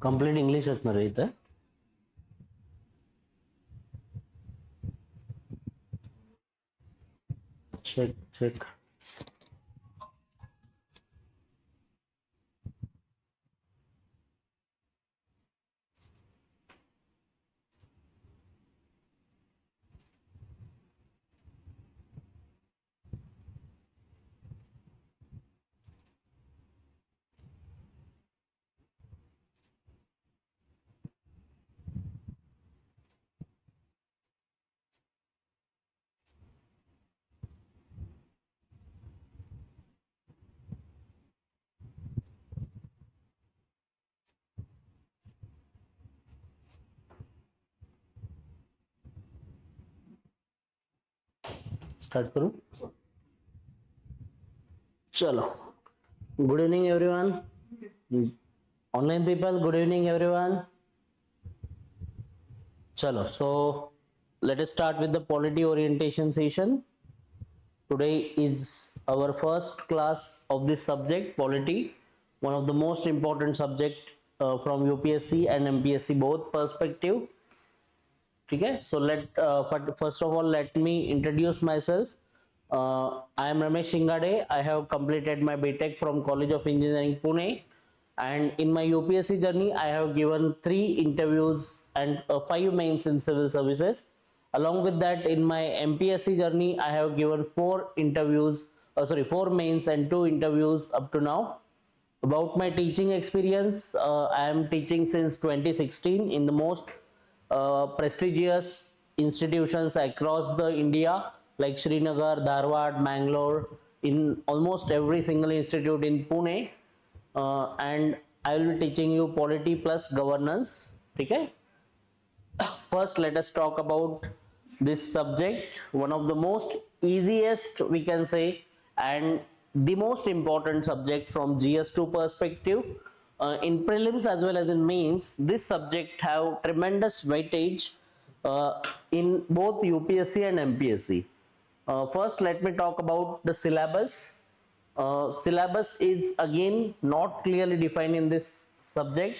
Complete English असणार आहे इथं. Check check. स्टार्ट करूं. चलो. Good evening everyone. Online people, good evening everyone. चलो, so let us start with the polity orientation session. Today is our first class of this subject, polity, one of the most important subject from UPSC and MPSC both perspective. Okay, so first of all let me introduce myself. I am Ramesh Shingade. I have completed my BTech from College of Engineering Pune, and in my UPSC journey I have given 3 interviews and 5 mains in civil services. Along with that, in my MPSC journey I have given 4 mains and 2 interviews up to now. About my teaching experience, I am teaching since 2016 in the most prestigious institutions across the India, like Srinagar, Dharwad, Mangalore, in almost every single institute in Pune, and I will be teaching you polity plus governance. Okay. First, let us talk about this subject, one of the most easiest we can say and the most important subject from GS2 perspective. In prelims as well as in mains, this subject have tremendous weightage in both UPSC and MPSC. First, let me talk about the syllabus. Syllabus is again not clearly defined in this subject.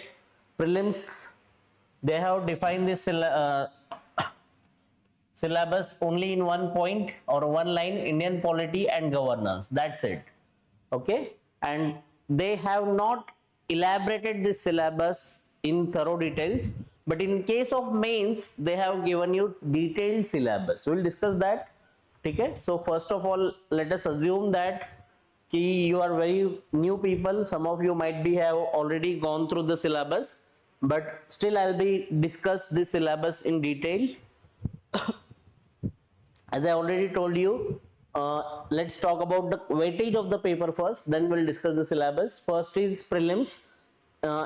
Prelims, they have defined this syllabus only in one point or one line: Indian polity and governance. That's it. Okay, and they have not elaborated this syllabus in thorough details, but in case of mains they have given you detailed syllabus. We'll discuss that. Okay, so first of all let us assume that you are very new people. Some of you might be have already gone through the syllabus, but still I'll be discuss this syllabus in detail. As I already told you, let's talk about the weightage of the paper first, then we'll discuss the syllabus. First is prelims.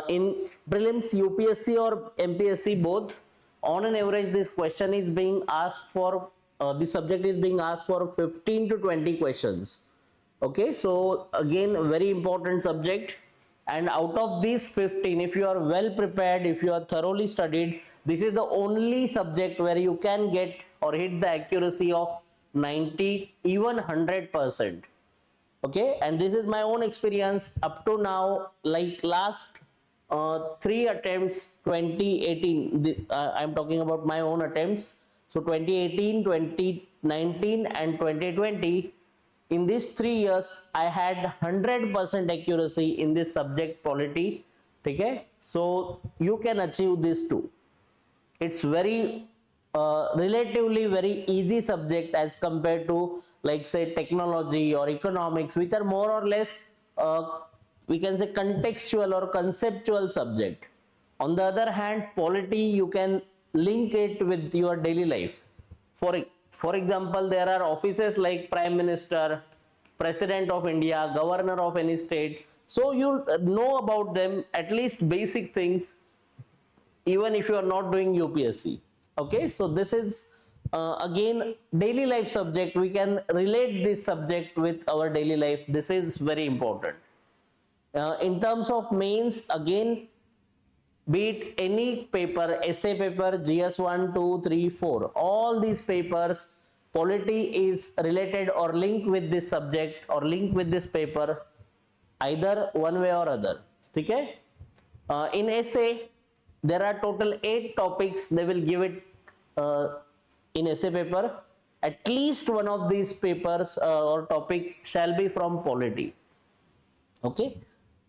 In prelims, UPSC or MPSC both, on an average this question is being asked for, this subject is being asked for 15 to 20 questions. Okay, so again a very important subject, and out of these 15, if you are well prepared, if you are thoroughly studied, this is the only subject where you can get or hit the accuracy of 90, even 100%. Okay, and this is my own experience up to now. Like last 3 attempts, 2018, I'm talking about my own attempts. So 2018, 2019 and 2020, in these 3 years I had 100% accuracy in this subject polity. Okay, so you can achieve this too. It's very relatively very easy subject as compared to, like, say technology or economics, which are more or less we can say contextual or conceptual subject. On the other hand, polity, you can link it with your daily life. For example, there are offices like Prime Minister, President of India, Governor of any state, so you know about them, at least basic things, even if you are not doing UPSC. Okay, so this is again daily life subject. We can relate this subject with our daily life. This is very important. In terms of mains, again, be it any paper, essay paper, GS 1, 2, 3, 4, all these papers, polity is related or linked with this subject or linked with this paper, either one way or other. Okay. In essay, there are total 8 topics they will give it in essay paper. At least one of these papers or topic shall be from polity. Okay.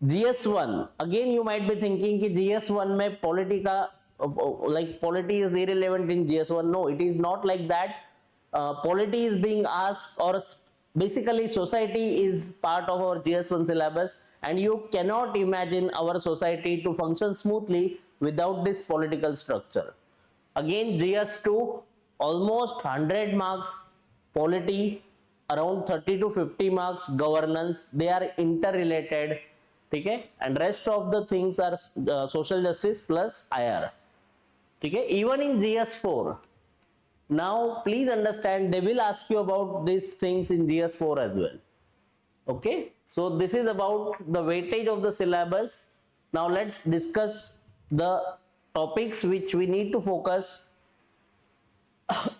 GS1, again you might be thinking कि GS1 में polity का like polity is irrelevant in GS1. No, it is not like that. Polity is being asked, or basically society is part of our GS1 syllabus, and you cannot imagine our society to function smoothly without this political structure. Again, GS2, almost 100 marks polity, around 30 to 50 marks governance. They are interrelated. Okay, and rest of the things are social justice plus IR. Okay, even in GS4, now please understand, they will ask you about these things in GS4 as well. Okay, so this is about the weightage of the syllabus. Now let's discuss the topics which we need to focus.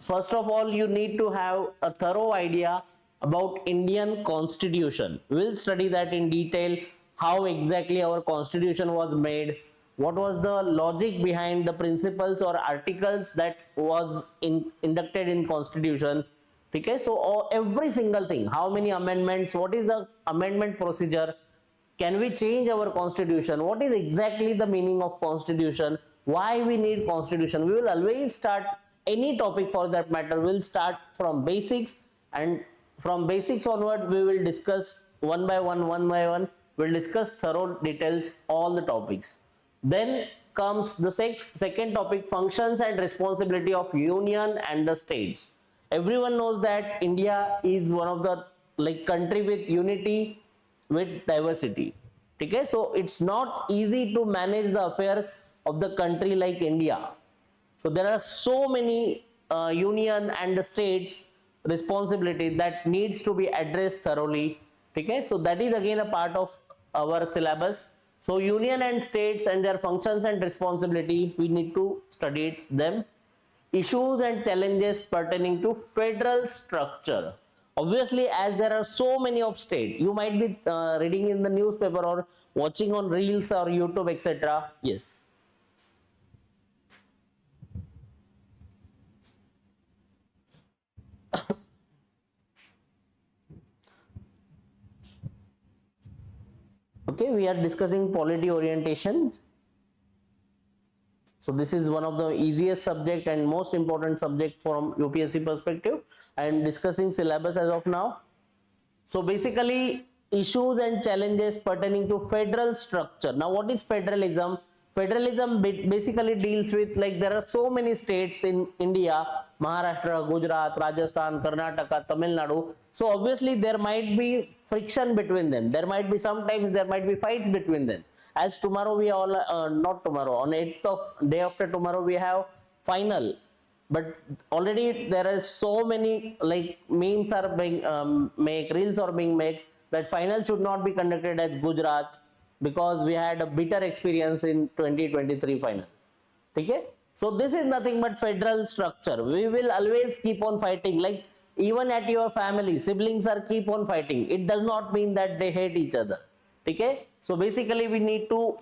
First of all, you need to have a thorough idea about Indian Constitution. We'll study that in detail, how exactly our Constitution was made, what was the logic behind the principles or articles that was inducted in Constitution. Okay, so every single thing, how many amendments, what is the amendment procedure, can we change our Constitution, what is exactly the meaning of Constitution, why we need Constitution. We will always start any topic for that matter, we'll start from basics, and from basics onward we will discuss one by one, we'll discuss thorough details, all the topics. Then comes the second topic, functions and responsibility of union and the states. Everyone knows that India is one of the country with unity with diversity. Okay, so it's not easy to manage the affairs of the country like India. So there are so many union and the states responsibility that needs to be addressed thoroughly. Okay, so that is again a part of our syllabus. So union and states and their functions and responsibility, we need to study them. Issues and challenges pertaining to federal structure. Obviously, as there are so many of states, you might be reading in the newspaper or watching on reels or YouTube, etc. Yes. Okay, we are discussing polity orientation. So this is one of the easiest subject and most important subject from UPSC perspective. I am discussing syllabus as of now. So basically, issues and challenges pertaining to federal structure. Now what is federalism? Federalism basically deals with, there are so many states in India, Maharashtra, Gujarat, Rajasthan, Karnataka, Tamil Nadu. So obviously there might be friction between them. Sometimes there might be fights between them. As tomorrow we all, not tomorrow, on 8th of day after tomorrow we have final. But already there are so many memes are being made, reels are being made that final should not be conducted at Gujarat, because we had a bitter experience in 2023 final. Okay, so this is nothing but federal structure. We will always keep on fighting, even at your family, siblings are keep on fighting. It does not mean that they hate each other. Okay, so basically we need to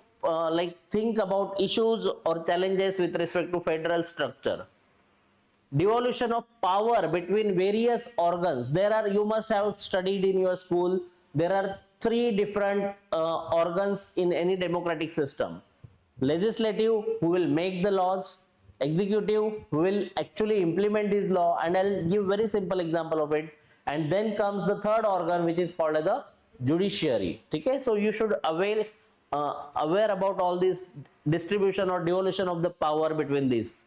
think about issues or challenges with respect to federal structure. Devolution of power between various organs. You must have studied in your school, there are 3 different organs in any democratic system. Legislative, who will make the laws; executive, who will actually implement this law, and I'll give very simple example of it. And then comes the third organ, which is called as the judiciary. Okay, so you should aware about all this distribution or devolution of the power between these.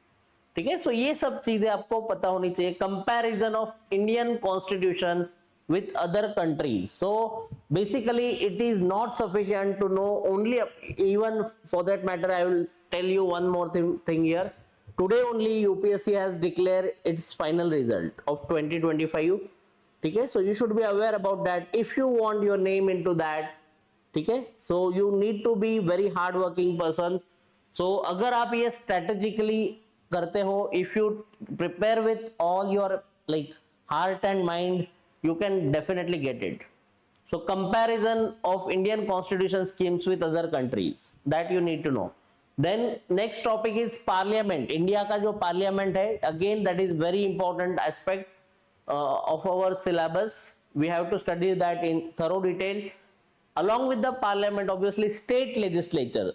ठीक है, so ये सब चीजें आपको पता होनी चाहिए. Comparison of Indian Constitution with other countries. So basically it is not sufficient to know only, even for that matter I will tell you one more thing here. Today only UPSC has declared its final result of 2025. Okay, so you should be aware about that if you want your name into that. Okay, so you need to be very hard working person. So अगर आप ये strategically करते हो, if you prepare with all your heart and mind, you can definitely get it. So comparison of Indian constitution schemes with other countries, that you need to know. Then next topic is parliament. India का जो parliament है, again that is very important aspect of our syllabus. We have to study that in thorough detail. Along with the parliament, obviously state legislature.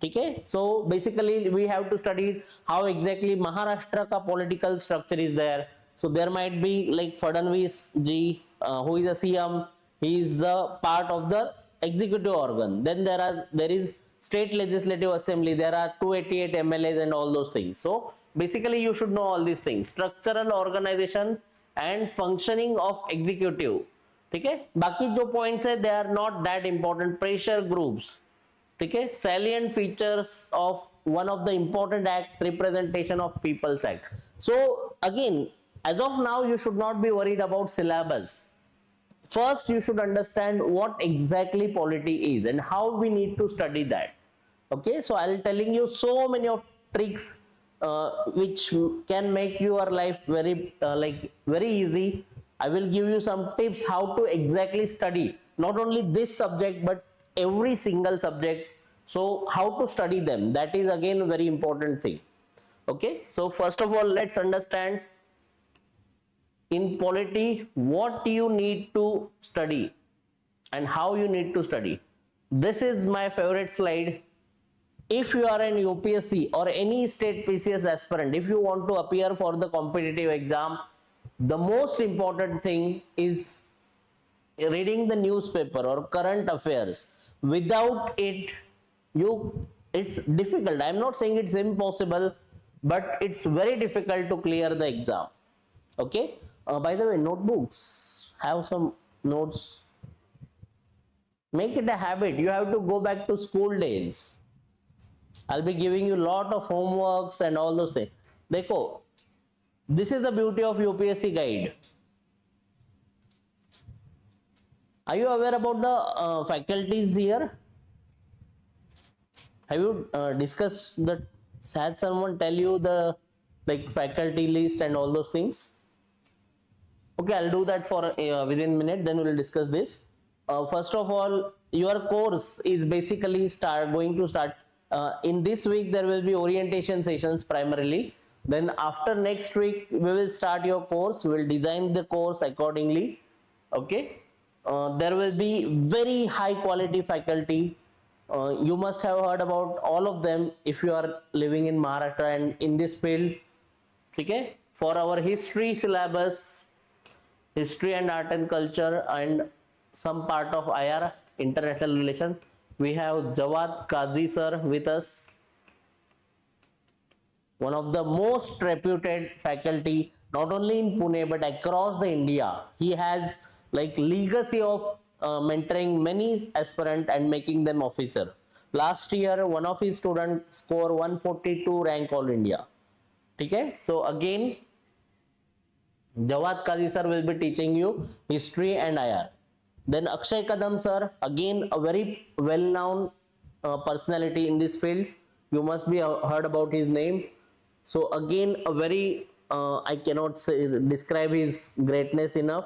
Okay, so basically we have to study how exactly Maharashtra ka political structure is there. So there might be like Fadnavis ji, who is a CM. He is the part of the executive organ. Then there is state legislative assembly. There are 288 MLAs and all those things. So basically you should know all these things: structural organization and functioning of executive. ठीक है, बाकी जो points है they are not that important. Pressure groups, ठीक है, salient features of one of the important act, representation of people's act. So again, as of now you should not be worried about syllabus. First you should understand what exactly polity is and how we need to study that. Okay, so I'll telling you so many of tricks which can make your life very easy. I will give you some tips how to exactly study not only this subject but every single subject. So how to study them, that is again a very important thing. Okay, so first of all let's understand in polity what you need to study and how you need to study. This is my favorite slide. If you are an UPSC or any state PCS aspirant, if you want to appear for the competitive exam, the most important thing is reading the newspaper or current affairs. Without it, it's difficult. I'm not saying it's impossible, but it's very difficult to clear the exam. Okay, by the way, notebooks, have some notes. Make it a habit. You have to go back to school days. I'll be giving you lot of homeworks and all those things. Dekho, this is the beauty of UPSC guide. Are you aware about the faculties here? Have you discussed that? Has someone tell you the faculty list and all those things? Okay, I'll do that for within a minute. Then we'll discuss this. First of all, your course is basically going to start in this week. There will be orientation sessions primarily. Then after next week we will start your course. We will design the course accordingly. Okay, there will be very high quality faculty. You must have heard about all of them if you are living in Maharashtra and in this field. Okay, for our history syllabus, history and art and culture, and some part of IR, international relations, we have Jawad Qazi sir with us, one of the most reputed faculty not only in Pune but across the India. He has legacy of mentoring many aspirants and making them officer. Last year one of his students score 142 rank all India. Okay, so again Jawad Qazi sir will be teaching you history and IR. Then Akshay Kadam sir, again a very well known personality in this field. You must be heard about his name. So again a very I cannot describe his greatness enough.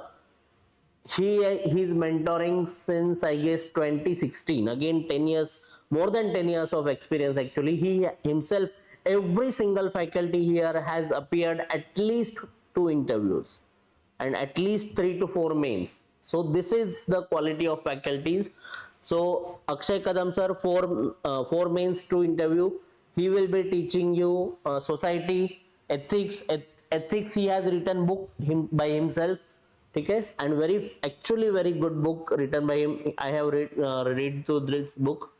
He's mentoring since I guess 2016. Again 10 years, more than 10 years of experience actually. He himself, every single faculty here has appeared at least 2 interviews and at least 3 to 4 mains. So this is the quality of faculties. So Akshay Kadam sir, 4 mains, 2 interview. He will be teaching you society, ethics. He has written book by himself. Okay, and actually very good book written by him. I have read through this book.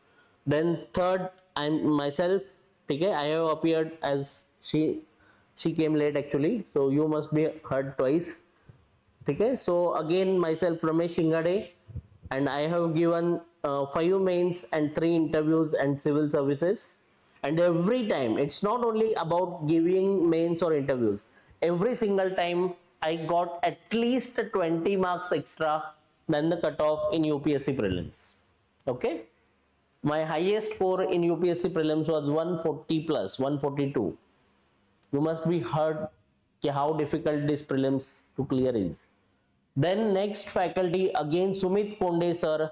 Then third, I'm myself. Okay, I have appeared as she came late actually, so you must be heard twice. Okay, so again myself Ramesh Shingade, and I have given 5 mains and 3 interviews and civil services. And every time, it's not only about giving mains or interviews, every single time I got at least 20 marks extra than the cutoff in UPSC prelims. Okay, my highest score in UPSC prelims was 140 plus 142. You must be heard how difficult this prelims to clear is. Then next faculty again Sumit Konde sir.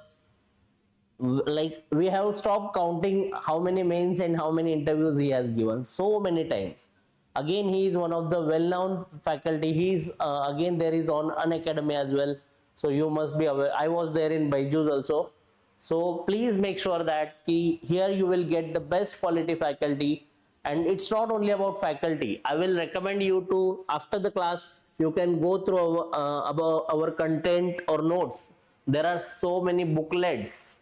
Like we have stopped counting how many mains and how many interviews he has given, so many times. Again, he is one of the well-known faculty. He's again there is on an academy as well, so you must be aware. I was there in Byju's also, so please make sure that here you will get the best quality faculty. And it's not only about faculty. I will recommend you to, after the class, you can go through about our content or notes. There are so many booklets,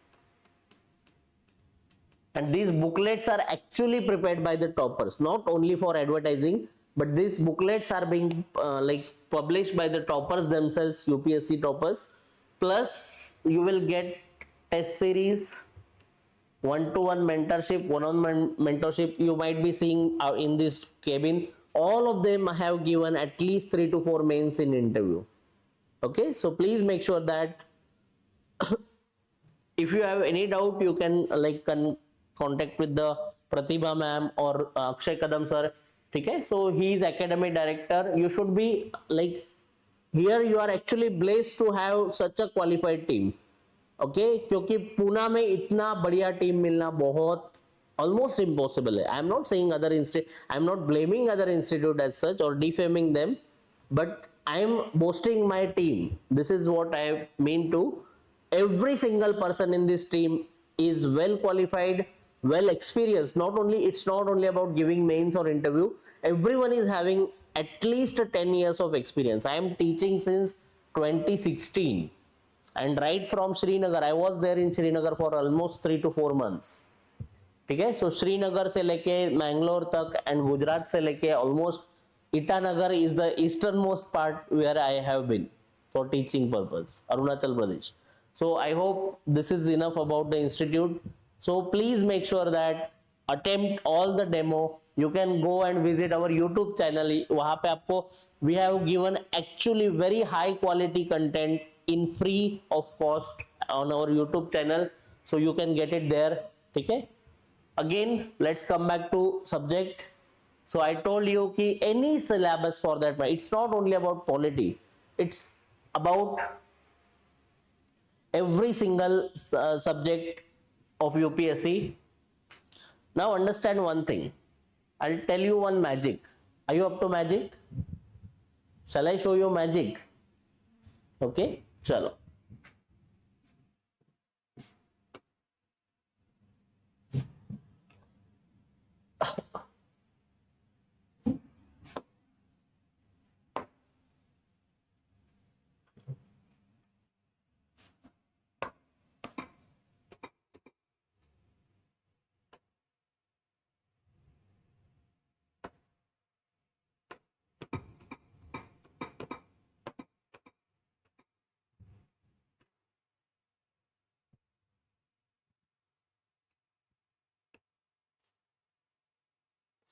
and these booklets are actually prepared by the toppers, not only for advertising, but these booklets are being like published by the toppers themselves, UPSC toppers. Plus you will get test series, one-to-one mentorship, one-on-one mentorship. You might be seeing in this cabin, all of them have given at least 3 to 4 mains in interview. Okay, so please make sure that if you have any doubt, you can contact with the Pratibha ma'am or Akshay Kadam sir. Okay, so he is academic director. You should be like, here you are actually blessed to have such a qualified team. Okay, क्योंकि पूना में इतना बढ़िया team मिलना बहुत almost impossible है. I am not saying other institute, I am not blaming other institute as such or defaming them, but I am boasting my team. This is what I mean to. Every single person in this team is well qualified, well experienced. It's not only about giving mains or interview. Everyone is having at least 10 years of experience. I am teaching since 2016, and right from Srinagar, I was there in Srinagar for almost 3 to 4 months. ठीक है, so Srinagar से लेके मैंगलोर तक and Gujarat से लेके almost Itanagar is the easternmost part where I have been for teaching purpose, Arunachal Pradesh. So I hope this is enough about the institute. So please make sure that attempt all the demo. You can go and visit our YouTube channel. वहाँ पे आपको we have given actually very high quality content in free of cost on our YouTube channel. So you can get it there. ठीक है? Again, let's come back to subject. So I told you कि any syllabus for that, it's not only about polity. It's about every single subject of UPSC. Now understand one thing. I'll tell you one magic. Are you up to magic? Shall I show you magic? Okay, chalo.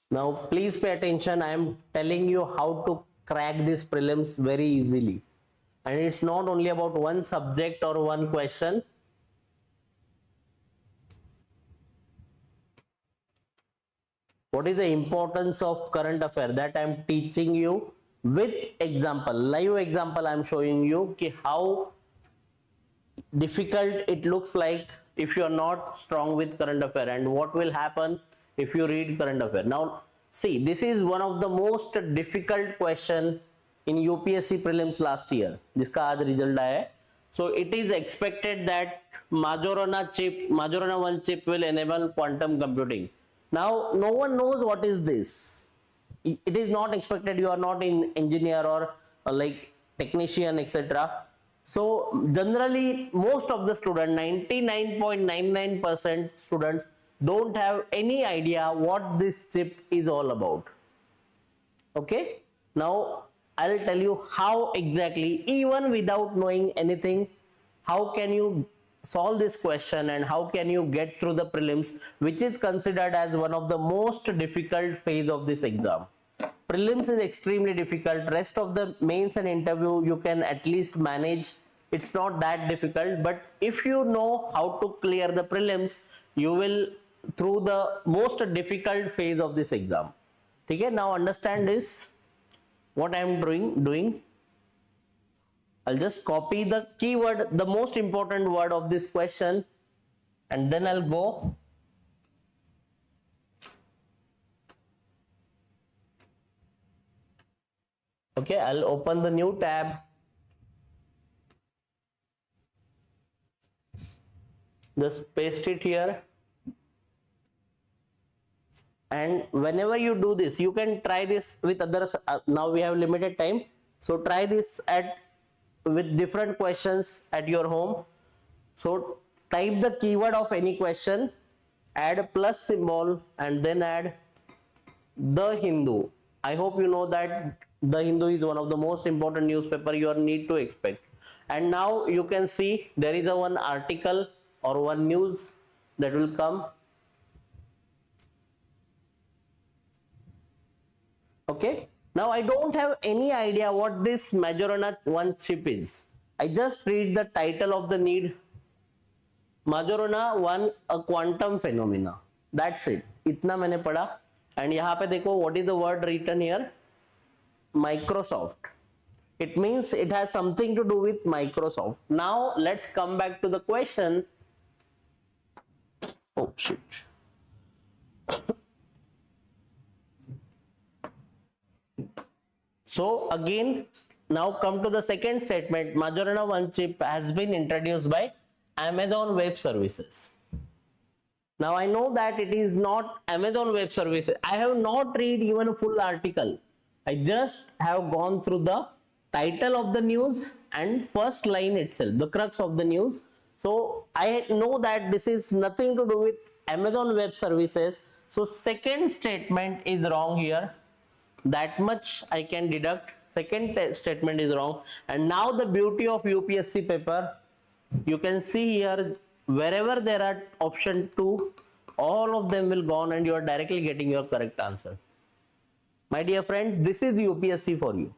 Now please pay attention. I am telling you how to crack these prelims very easily, and it's not only about one subject or one question. What is the importance of current affair? That I am teaching you with example, live example. I am showing you ki how difficult it looks like if you are not strong with current affair, and what will happen if you read current affair. Now see, this is one of the most difficult question in UPSC prelims last year, जिसका आज result आया है. So it is expected that Majorana 1 chip will enable quantum computing. Now no one knows what is this. It is not expected. You are not in engineer or like technician, etc. So generally most of the students, 99.99% students, don't have any idea what this chip is all about. Okay, now I'll tell you how exactly, even without knowing anything, how can you solve this question and how can you get through the prelims, which is considered as one of the most difficult phase of this exam. Prelims is extremely difficult. Rest of the mains and interview you can at least manage. It's not that difficult, but if you know how to clear the prelims, you will through the most difficult phase of this exam. Okay, now understand this, what I am doing. I'll just copy the keyword, the most important word of this question, and then I'll go. Okay, I'll open the new tab. Just paste it here. And whenever you do this, you can try this with others. Now we have limited time, so try this with different questions at your home. So type the keyword of any question, add a plus symbol, and then add The Hindu. I hope you know that The Hindu is one of the most important newspaper you need to expect. And now you can see there is a one article or one news that will come. Okay, now I don't have any idea what this Majorana 1 chip is. I just read the title of the need. Majorana 1, a quantum phenomena. That's it. Itna मैंने पढ़ा. And यहाँ पे देखो what is the word written here? Microsoft. It means it has something to do with Microsoft. Now let's come back to the question. Oh shit. So again, now come to the second statement. Majorana 1 chip has been introduced by Amazon Web Services. Now I know that it is not Amazon Web Services. I have not read even a full article. I just have gone through the title of the news and first line itself, the crux of the news. So I know that this is nothing to do with Amazon Web Services. So second statement is wrong here. That much I can deduct. Second statement is wrong. And now the beauty of UPSC paper, you can see here, wherever there are option 2, all of them will gone and you are directly getting your correct answer. My dear friends, this is UPSC for you.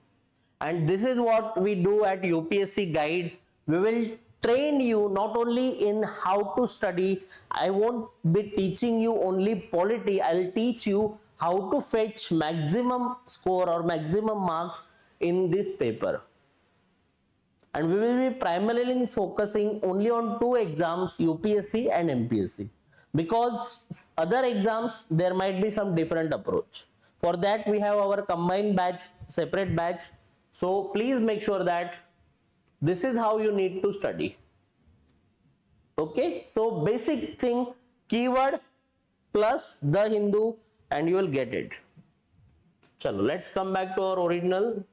And this is what we do at UPSC Guide. We will train you not only in how to study. I won't be teaching you only polity. I'll teach you how to fetch maximum score or maximum marks in this paper. And we will be primarily focusing only on 2 exams, UPSC and MPSC. Because other exams, there might be some different approach. For that, we have our combined batch, separate batch. So please make sure that this is how you need to study. Okay, so basic thing, keyword plus The Hindu, and you will get it. Chalo, let's come back to our original.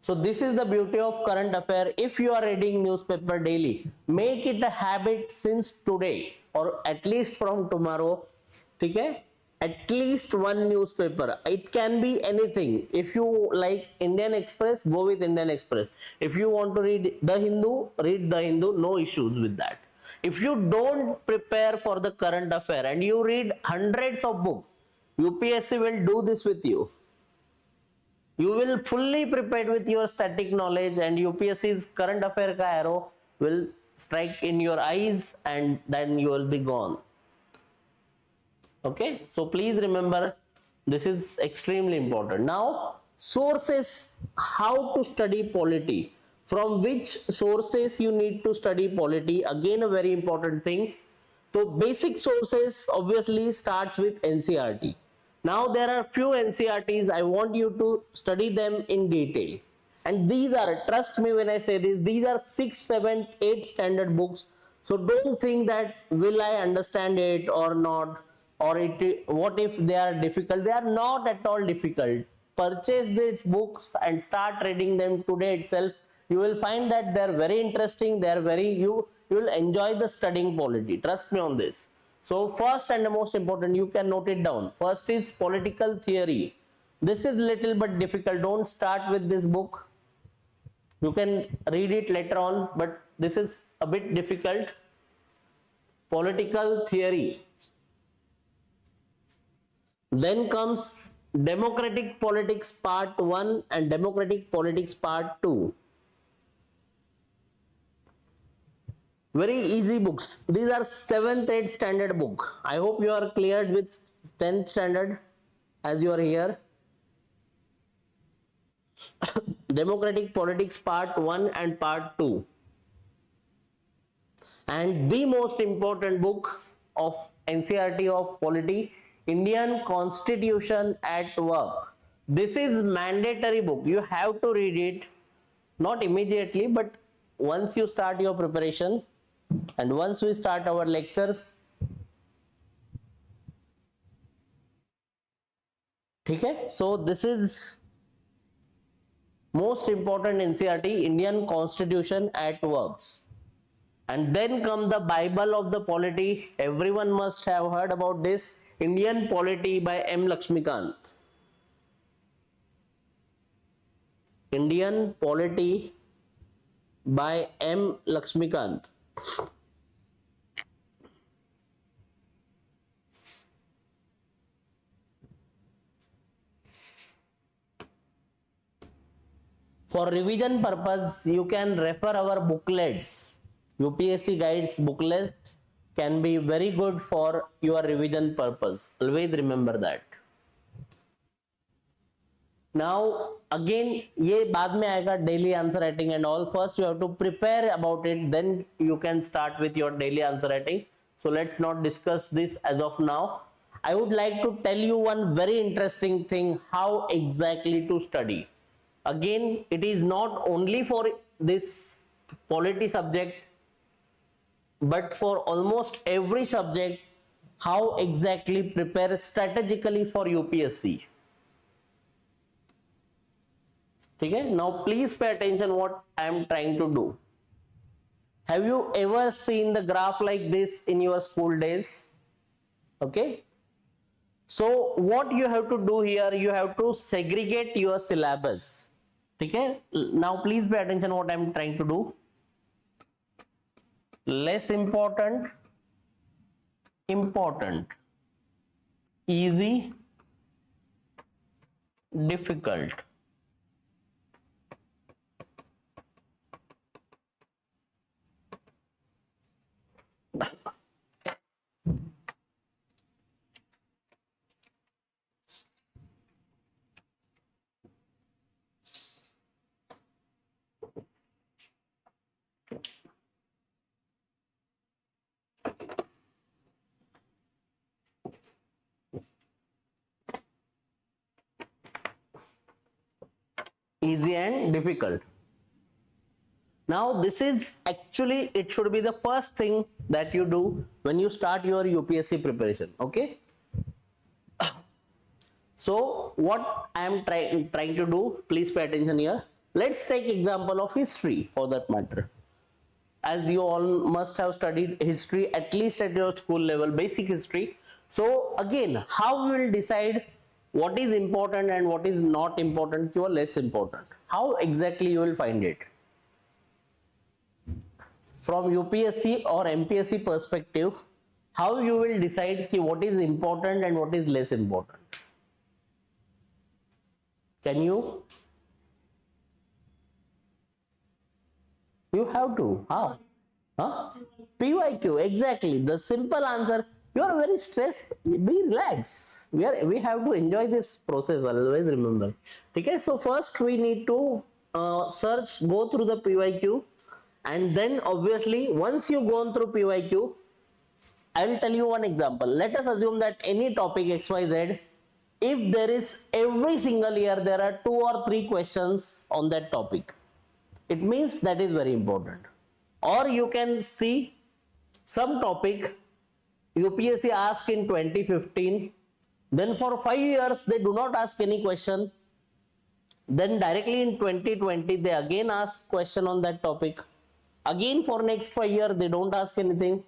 So this is the beauty of current affair. If you are reading newspaper daily, make it a habit since today or at least from tomorrow. Okay? At least one newspaper. It can be anything. If you like Indian Express, go with Indian Express. If you want to read The Hindu, read The Hindu. No issues with that. If you don't prepare for the current affair and you read hundreds of books, UPSC will do this with you. You will fully prepared with your static knowledge and UPSC's current affair ka arrow will strike in your eyes and then you will be gone. Okay, so please remember this is extremely important. Now, sources, how to study polity. From which sources you need to study polity, again a very important thing. So basic sources obviously starts with NCERT. Now there are few NCERTs, I want you to study them in detail. And these are, trust me when I say this, these are 6, 7, 8 standard books. So don't think that will I understand it or not, or what if they are difficult. They are not at all difficult. Purchase these books and start reading them today itself. You will find that they are very interesting. They are very, you will enjoy the studying polity. Trust me on this. So first and the most important, you can note it down. First is political theory. This is little bit difficult. Don't start with this book. You can read it later on, but this is a bit difficult. Political theory. Then comes Democratic Politics Part 1 and Democratic Politics Part 2. Very easy books. These are 7th, 8th standard book. I hope you are cleared with 10th standard. as you are here. Democratic Politics Part 1 and Part 2. And the most important book of NCERT of Polity, Indian Constitution at Work. This is mandatory book. You have to read it, not immediately, but once you start your preparation and once we start our lectures. Okay, so this is most important NCERT, Indian Constitution at Works. And then come the Bible of the Polity. Everyone must have heard about this, Indian Polity by M. Lakshmikant. Indian Polity by M. Lakshmikant. For revision purpose, you can refer our booklets. UPSC guides booklets can be very good for your revision purpose. Always remember that. Now again, ये बाद में आएगा daily answer writing and all. First you have to prepare about it, then you can start with your daily answer writing. So let's not discuss this as of now. I would like to tell you one very interesting thing, how exactly to study. Again, it is not only for this polity subject, but for almost every subject, how exactly prepare strategically for UPSC. Okay, now please pay attention what I am trying to do. Have you ever seen the graph like this in your school days? Okay. So what you have to do here, you have to segregate your syllabus. Okay. Now please pay attention what I am trying to do. Less important, important, easy, difficult. Easy and difficult. Now this is actually, it should be the first thing that you do when you start your UPSC preparation. Okay. So what I am trying to do, please pay attention here. Let's take example of history for that matter. As you all must have studied history at least at your school level, basic history. So again, how we will decide what is important and what is not important or less important? How exactly you will find it? From UPSC or MPSC perspective, how you will decide what is important and what is less important? Can you? You have to. How? Huh? PYQ, exactly. The simple answer. You are very stressed. Be relaxed. We have to enjoy this process. Always remember. Okay. So first we need to search, go through the PYQ, and then obviously once you gone through PYQ, I will tell you one example. Let us assume that any topic XYZ, if there is every single year there are 2 or 3 questions on that topic, it means that is very important. Or you can see some topic UPSC asked in 2015, then for 5 years they do not ask any question, then directly in 2020 they again ask question on that topic, again for next 5 years they don't ask anything.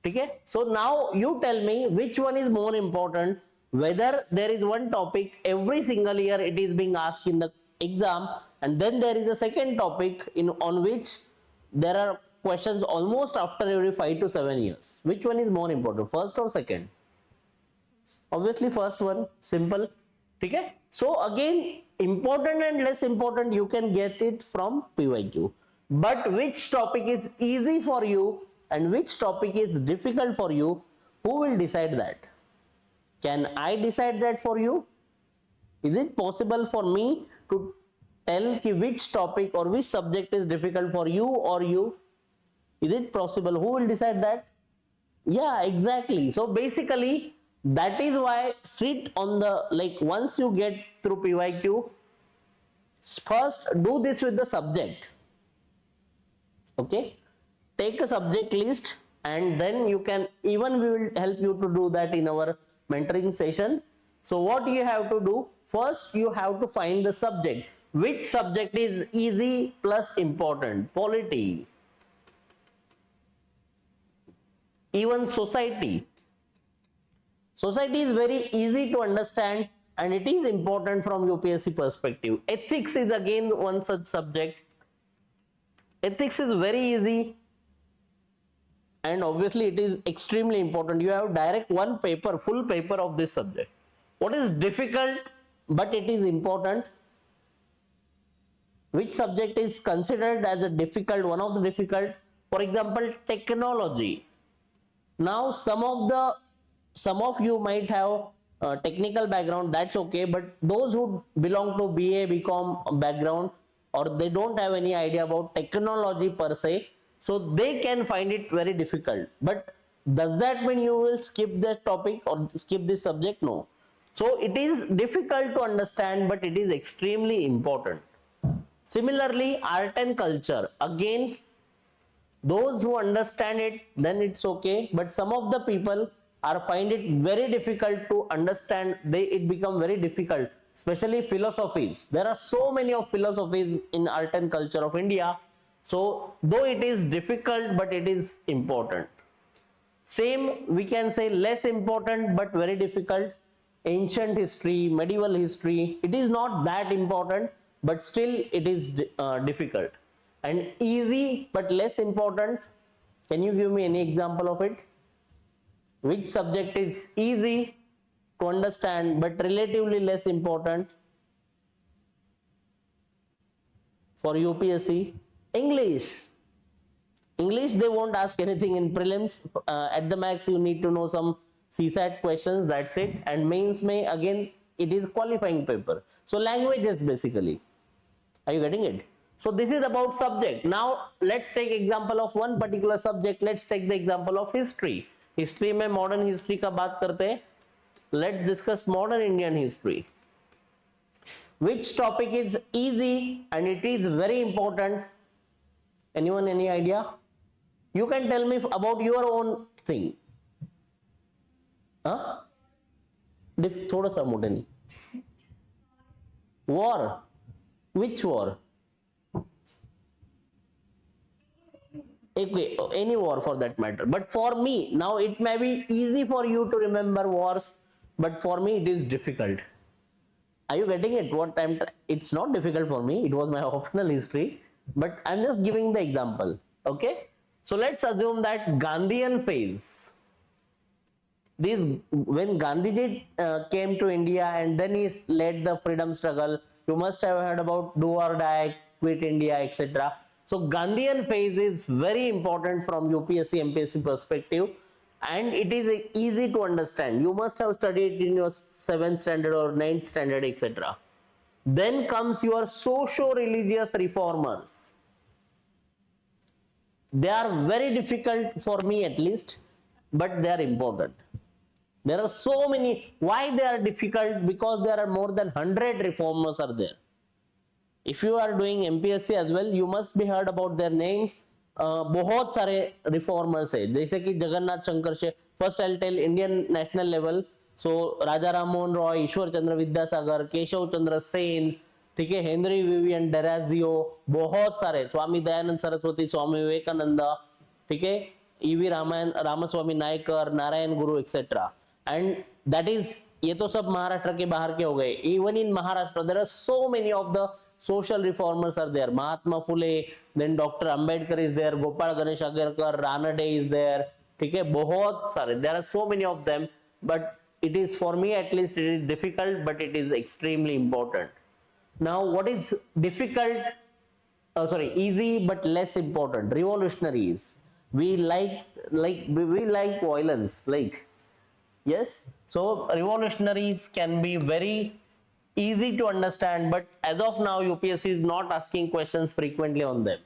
Okay, so now you tell me which one is more important, whether there is one topic every single year it is being asked in the exam, and then there is a second topic on which there are questions almost after every 5 to 7 years. Which one is more important, first or second? Obviously first one, simple. Okay, so again, important and less important you can get it from PYQ, but which topic is easy for you and which topic is difficult for you, who will decide that? Can I decide that for you? Is it possible for me to tell ki which topic or which subject is difficult for you or you? Is it possible? Who will decide that? Yeah, exactly. So basically, that is why sit on the, like, once you get through PYQ, first do this with the subject. Okay, take a subject list, and then you can, even we will help you to do that in our mentoring session. So what you have to do, first you have to find the subject. Which subject is easy plus important? Polity, even society. Society is very easy to understand and it is important from UPSC perspective. Ethics is again one such subject. Ethics is very easy and obviously it is extremely important. You have direct one paper, full paper of this subject. What is difficult but it is important? Which subject is considered as a difficult, one of the difficult? For example, technology. Now some of you might have technical background, that's okay, but those who belong to BA, BCom background, or they don't have any idea about technology per se, so they can find it very difficult. But does that mean you will skip that topic or skip this subject? No. So it is difficult to understand, but it is extremely important. Similarly, art and culture, again, those who understand it, then it's okay, but some of the people are find it very difficult to understand. It become very difficult, especially philosophies. There are so many of philosophies in art and culture of India. So though it is difficult, but it is important. Same we can say less important but very difficult. Ancient history, medieval history, it is not that important, but still it is difficult. And easy but less important, can you give me any example of it? Which subject is easy to understand but relatively less important for UPSC? English. English, they won't ask anything in prelims. At the max you need to know some CSAT questions, that's it. And mains may, again, it is qualifying paper. So languages basically. Are you getting it? So this is about subject. Now let's take example of one particular subject. Let's take the example of history. History में modern history का बात करते हैं. Let's discuss modern Indian history. Which topic is easy and it is very important? Anyone, any idea? You can tell me about your own thing. Huh? थोड़ा सा मोटे नहीं. War. Which war? Okay, any war for that matter. But for me, now it may be easy for you to remember wars, but for me it is difficult. Are you getting it? It's not difficult for me. It was my optional history, but I'm just giving the example. Okay. So let's assume that Gandhian phase. When Gandhiji came to India and then he led the freedom struggle, you must have heard about do or die, quit India, etc. So Gandhian phase is very important from UPSC MPSC perspective, and it is easy to understand. You must have studied it in your 7th standard or 9th standard, etc. Then comes your socio-religious reformers. They are very difficult for me at least, but they are important. There are so many. Why they are difficult? Because there are more than 100 reformers are there. If you are doing MPSC as well, you must be heard about their names. बहुत सारे reformers है, जैसे कि जगन्नाथ शंकर से. First I tell Indian national level. So Raja Ram Mohan Roy, Ishwar Chandra Vidyasagar, Keshab Chandra Sen, ठीक है, Henry Vivian डेराजियो, बहुत सारे, स्वामी दयानंद सरस्वती, स्वामी विवेकानंद, ठीक है, EV Ramaswamy Naikar, Narayan Guru, etcetera. And that is, ये तो सब महाराष्ट्र के बाहर के हो गए. Even in Maharashtra there are so many of the social reformers are there. Mahatma Phule, then Dr. Ambedkar is there, Gopal Ganesh Agarkar, Ranade is there, ठीक है, बहुत सारे. There are so many of them, but it is, for me at least, it is difficult, but it is extremely important. Now what is difficult, easy but less important? Revolutionaries. We like violence, like, yes. So revolutionaries can be very easy to understand, but as of now UPSC is not asking questions frequently on them.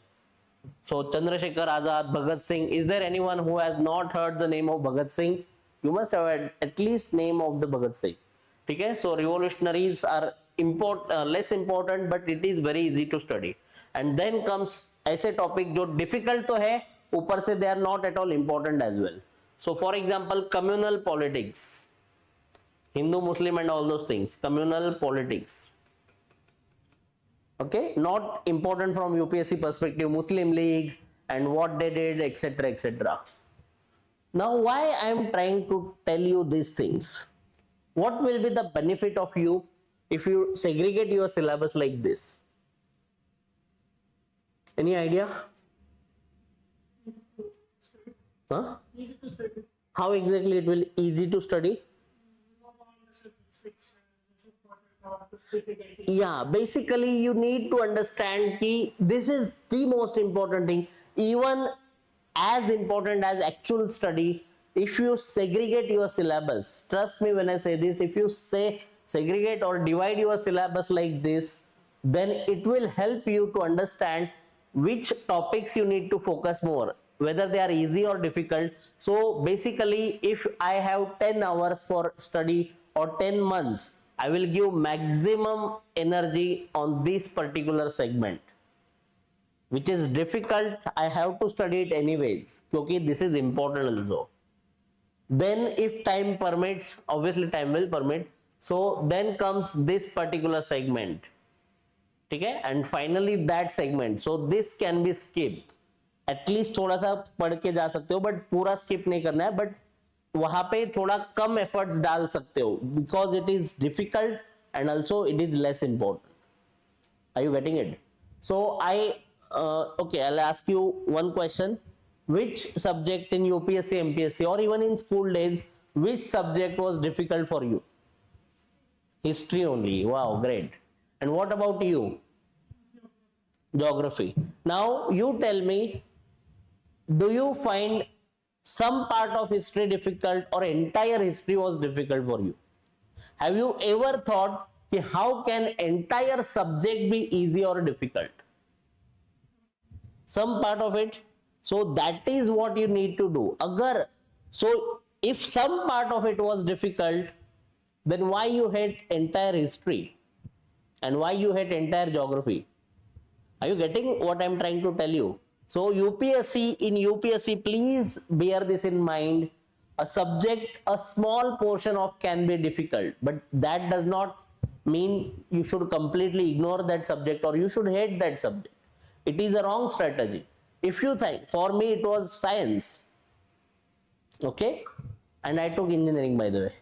So Chandrasekhar Azad, Bhagat Singh, is there anyone who has not heard the name of Bhagat Singh? You must have had at least name of the Bhagat Singh. Okay, so revolutionaries are less important, but it is very easy to study. And then comes ऐसे topic जो difficult तो है, ऊपर से they are not at all important as well. So for example, communal politics, Hindu, Muslim and all those things, communal politics. Okay, not important from UPSC perspective, Muslim League and what they did, etc., etc. Now, why I am trying to tell you these things? What will be the benefit of you if you segregate your syllabus like this? Any idea? Huh? How exactly it will easy to study? Yeah, basically you need to understand that this is the most important thing, even as important as actual study. If you segregate your syllabus, trust me when I say this, if you say segregate or divide your syllabus like this, then it will help you to understand which topics you need to focus more, whether they are easy or difficult. So basically, if I have 10 hours for study or 10 months, I will give maximum energy on this particular segment, which is difficult. I have to study it anyways, because this is important also. Then if time permits, obviously time will permit, so then comes this particular segment, okay, and finally that segment. So this can be skipped, at least थोड़ा सा पढ़ के जा सकते हो, but पूरा skip नहीं करना है, but वहां पे थोड़ा कम efforts डाल सकते हो, because it is difficult and also it is less important. Are you getting it? So okay, I'll ask you one question. Which subject in UPSC, MPSC or even in school days, which subject was difficult for you? History only. Wow, great. And what about you? Geography. Now you tell me, do you find some part of history difficult or entire history was difficult for you? Have you ever thought how can entire subject be easy or difficult? Some part of it. So that is what you need to do. So if some part of it was difficult, then why you hate entire history and why you hate entire geography? Are you getting what I'm trying to tell you? So in UPSC, please bear this in mind. A subject, a small portion of can be difficult, but that does not mean you should completely ignore that subject or you should hate that subject. It is a wrong strategy. If you think, for me it was science, okay, and I took engineering, by the way.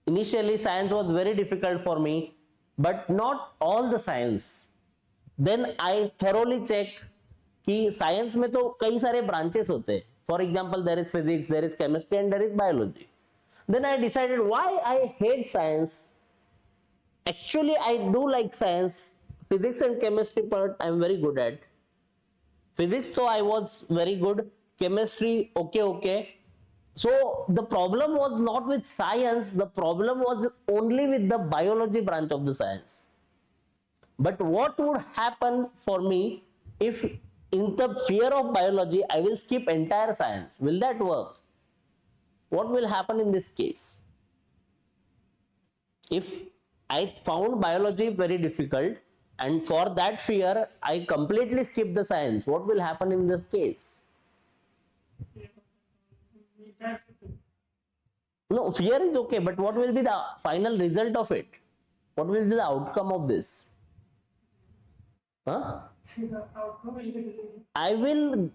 Initially science was very difficult for me, but not all the science. Then I thoroughly check कि science में तो कई सारे branches होते हैं. For example, there is physics, there is chemistry and there is biology. Then I decided why I hate science. Actually I do like science. Physics and chemistry part I am very good at. Physics, so I was very good. Chemistry, okay. So the problem was not with science, the problem was only with the biology branch of the science. But what would happen for me if in the fear of biology I will skip entire science? Will that work? What will happen in this case? If I found biology very difficult, and for that fear, I completely skip the science, what will happen in this case? No, fear is okay, but what will be the final result of it? What will be the outcome of this? Huh? I will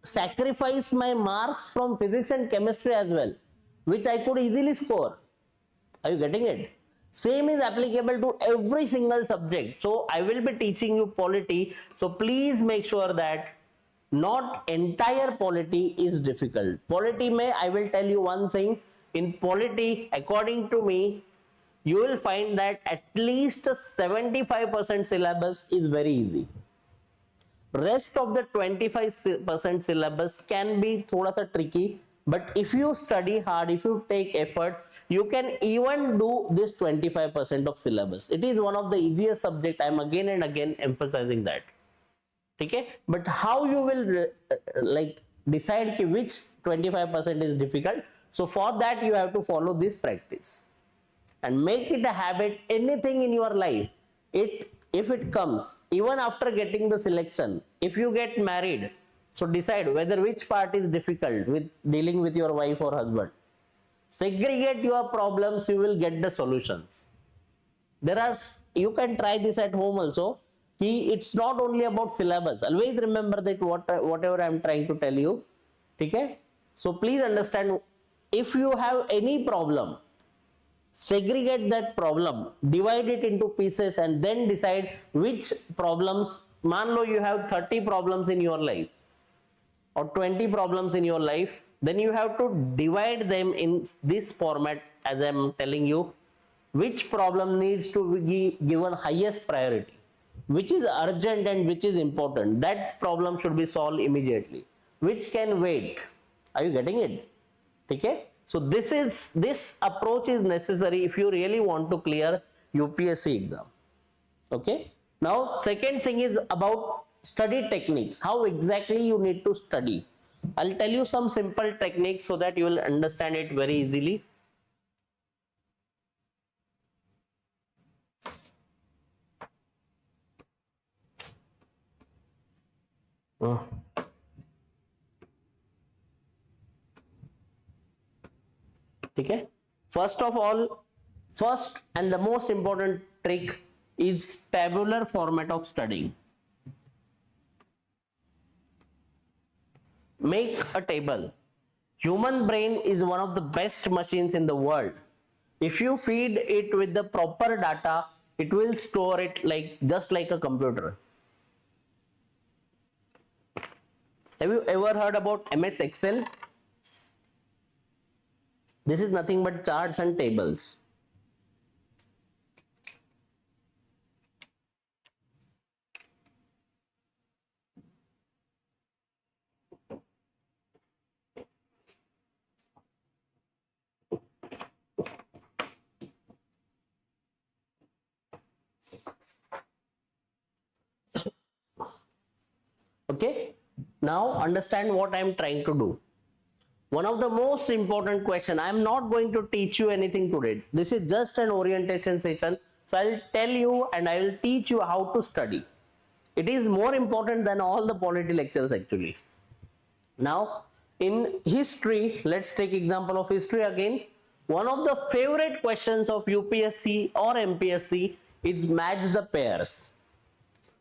sacrifice my marks from physics and chemistry as well, which I could easily score. Are you getting it? Same is applicable to every single subject. So I will be teaching you polity. So please make sure that not entire polity is difficult. Polity mein I will tell you one thing. In polity, according to me, you will find that at least 75% syllabus is very easy. Rest of the 25% syllabus can be thoda sa tricky, but if you study hard, if you take effort, you can even do this 25% of syllabus. It is one of the easiest subject. I'm again and again emphasizing that. Okay, but how you will like decide ki which 25% is difficult? So for that you have to follow this practice and make it a habit. Anything in your life, if it comes even after getting the selection, if you get married, so decide whether which part is difficult with dealing with your wife or husband. Segregate your problems, you will get the solutions. You can try this at home also. It's not only about syllabus. Always remember that whatever I'm trying to tell you. Okay? So please understand, if you have any problem, segregate that problem, divide it into pieces, and then decide which problems. Man lo you have 30 problems in your life or 20 problems in your life, then you have to divide them in this format as I'm telling you. Which problem needs to be given highest priority, which is urgent and which is important, that problem should be solved immediately, which can wait. Are you getting it? Okay, so this approach is necessary if you really want to clear UPSC exam. Okay, now second thing is about study techniques. How exactly you need to study? I'll tell you some simple techniques so that you will understand it very easily. Okay, first of all, first and the most important trick is tabular format of studying. Make a table. Human brain is one of the best machines in the world. If you feed it with the proper data, it will store it just like a computer. Have you ever heard about MS Excel? This is nothing but charts and tables. Okay, now understand what I am trying to do. One of the most important question, I am not going to teach you anything today. This is just an orientation session. So I'll tell you and I will teach you how to study. It is more important than all the polity lectures actually. Now in history, let's take example of history again. One of the favorite questions of UPSC or MPSC is match the pairs.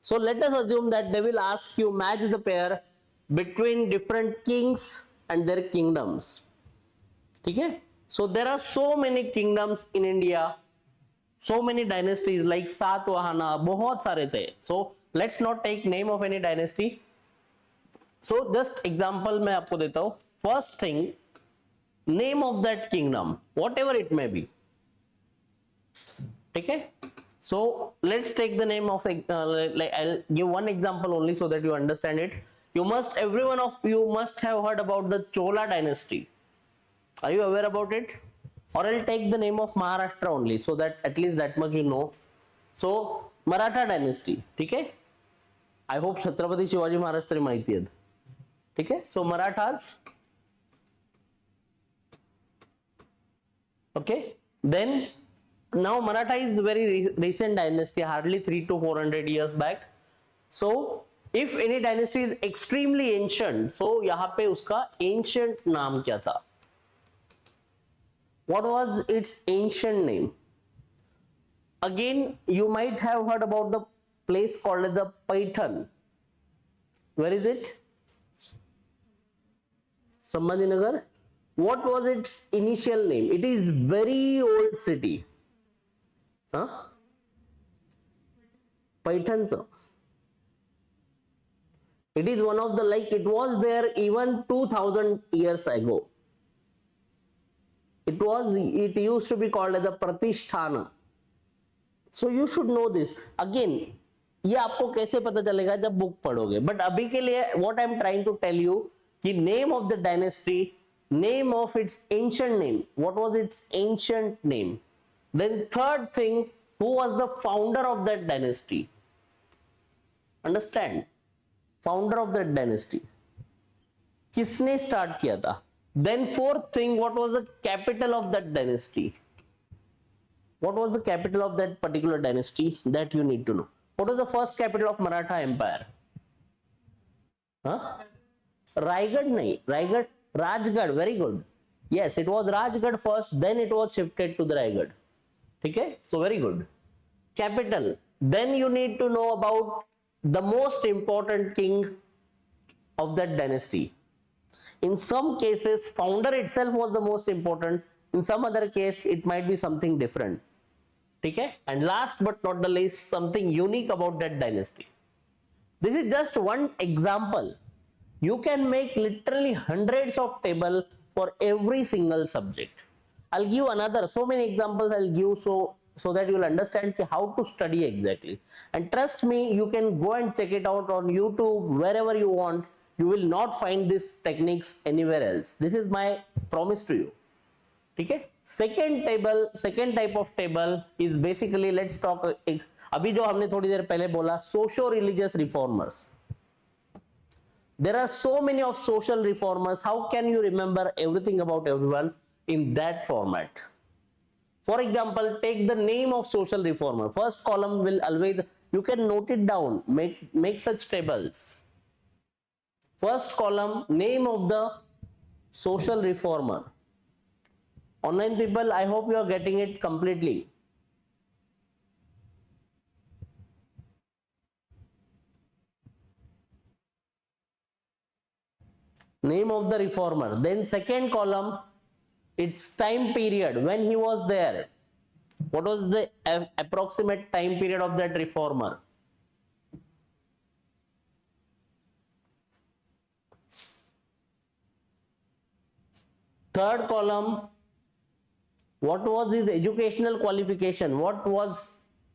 So let us assume that they will ask you match the pair between different kings and their kingdoms. Okay? So there are so many kingdoms in India, so many dynasties like Satvahana, बहुत सारे थे. So let's not take name of any dynasty. So just example मैं आपको देता हूँ. First thing, name of that kingdom, whatever it may be. Okay? So let's take the name of I'll give one example only so that you understand it. Every one of you must have heard about the Chola dynasty. Are you aware about it? Or I'll take the name of Maharashtra only so that at least that much you know. So Maratha dynasty, okay? I hope Chhatrapati Shivaji Maharaj tari mahiti hai. Okay? So Marathas. Okay? Then now Maratha is very recent dynasty, hardly 300 to 400 years back. So if any dynasty is extremely ancient, so यहाँ पे उसका ancient नाम क्या था? What was its ancient name? Again, you might have heard about the place called the Python. Where is it? Sambhajinagar. What was its initial name? It is very old city. Huh? Python, sir. It is one of the it was there even 2000 years ago. It used to be called as the Pratisthana. So you should know this. Again, ये आपको कैसे पता चलेगा जब book पढ़ोगे. But अभी के लिए what I am trying to tell you कि name of the dynasty name of its ancient name. What was its ancient name? Then third thing, who was the founder of that dynasty? Understand? Founder of that dynasty. किसने start किया था? Then fourth thing, what was the capital of that dynasty? What was the capital of that particular dynasty? That you need to know. What was the first capital of Maratha Empire? Huh? Raigad nahi. Raigad, Rajgarh. Very good. Yes, it was Rajgarh first, then it was shifted to the Raigad. Okay? So very good. Capital. Then you need to know about the most important king of that dynasty. In some cases, founder itself was the most important. In some other case, it might be something different. Okay? And last but not the least, something unique about that dynasty. This is just one example. You can make literally hundreds of tables for every single subject. I'll give another, so many examples I'll give so that you'll understand how to study exactly. And trust me, you can go and check it out on YouTube, wherever you want. You will not find these techniques anywhere else. This is my promise to you. Okay? Second type of table is basically, let's talk, अभी जो हमने थोड़ी देर पहले बोला, socio-religious reformers. There are so many of social reformers. How can you remember everything about everyone in that format? For example, take the name of social reformer. First column will always, you can note it down, make such tables. First column, name of the social reformer. Online people, I hope you are getting it completely. Name of the reformer. Then second column, its time period, when he was there. What was the approximate time period of that reformer? Third column, what was his educational qualification? What was,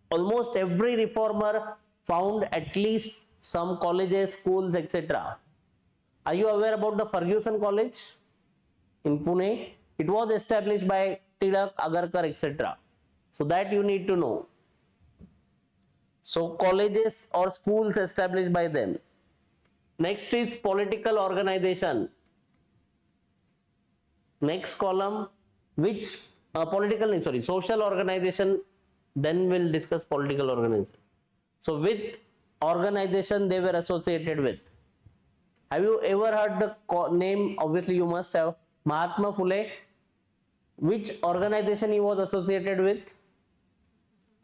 almost every reformer found at least some colleges, schools, etc. Are you aware about the Ferguson College in Pune? It was established by Tilak, Agarkar, etc. So that you need to know. So colleges or schools established by them. Next is political organization. Next column, which social organization, then we'll discuss political organization. So with organization they were associated with. Have you ever heard the name? Obviously you must have. Mahatma Phule. Which organization he was associated with?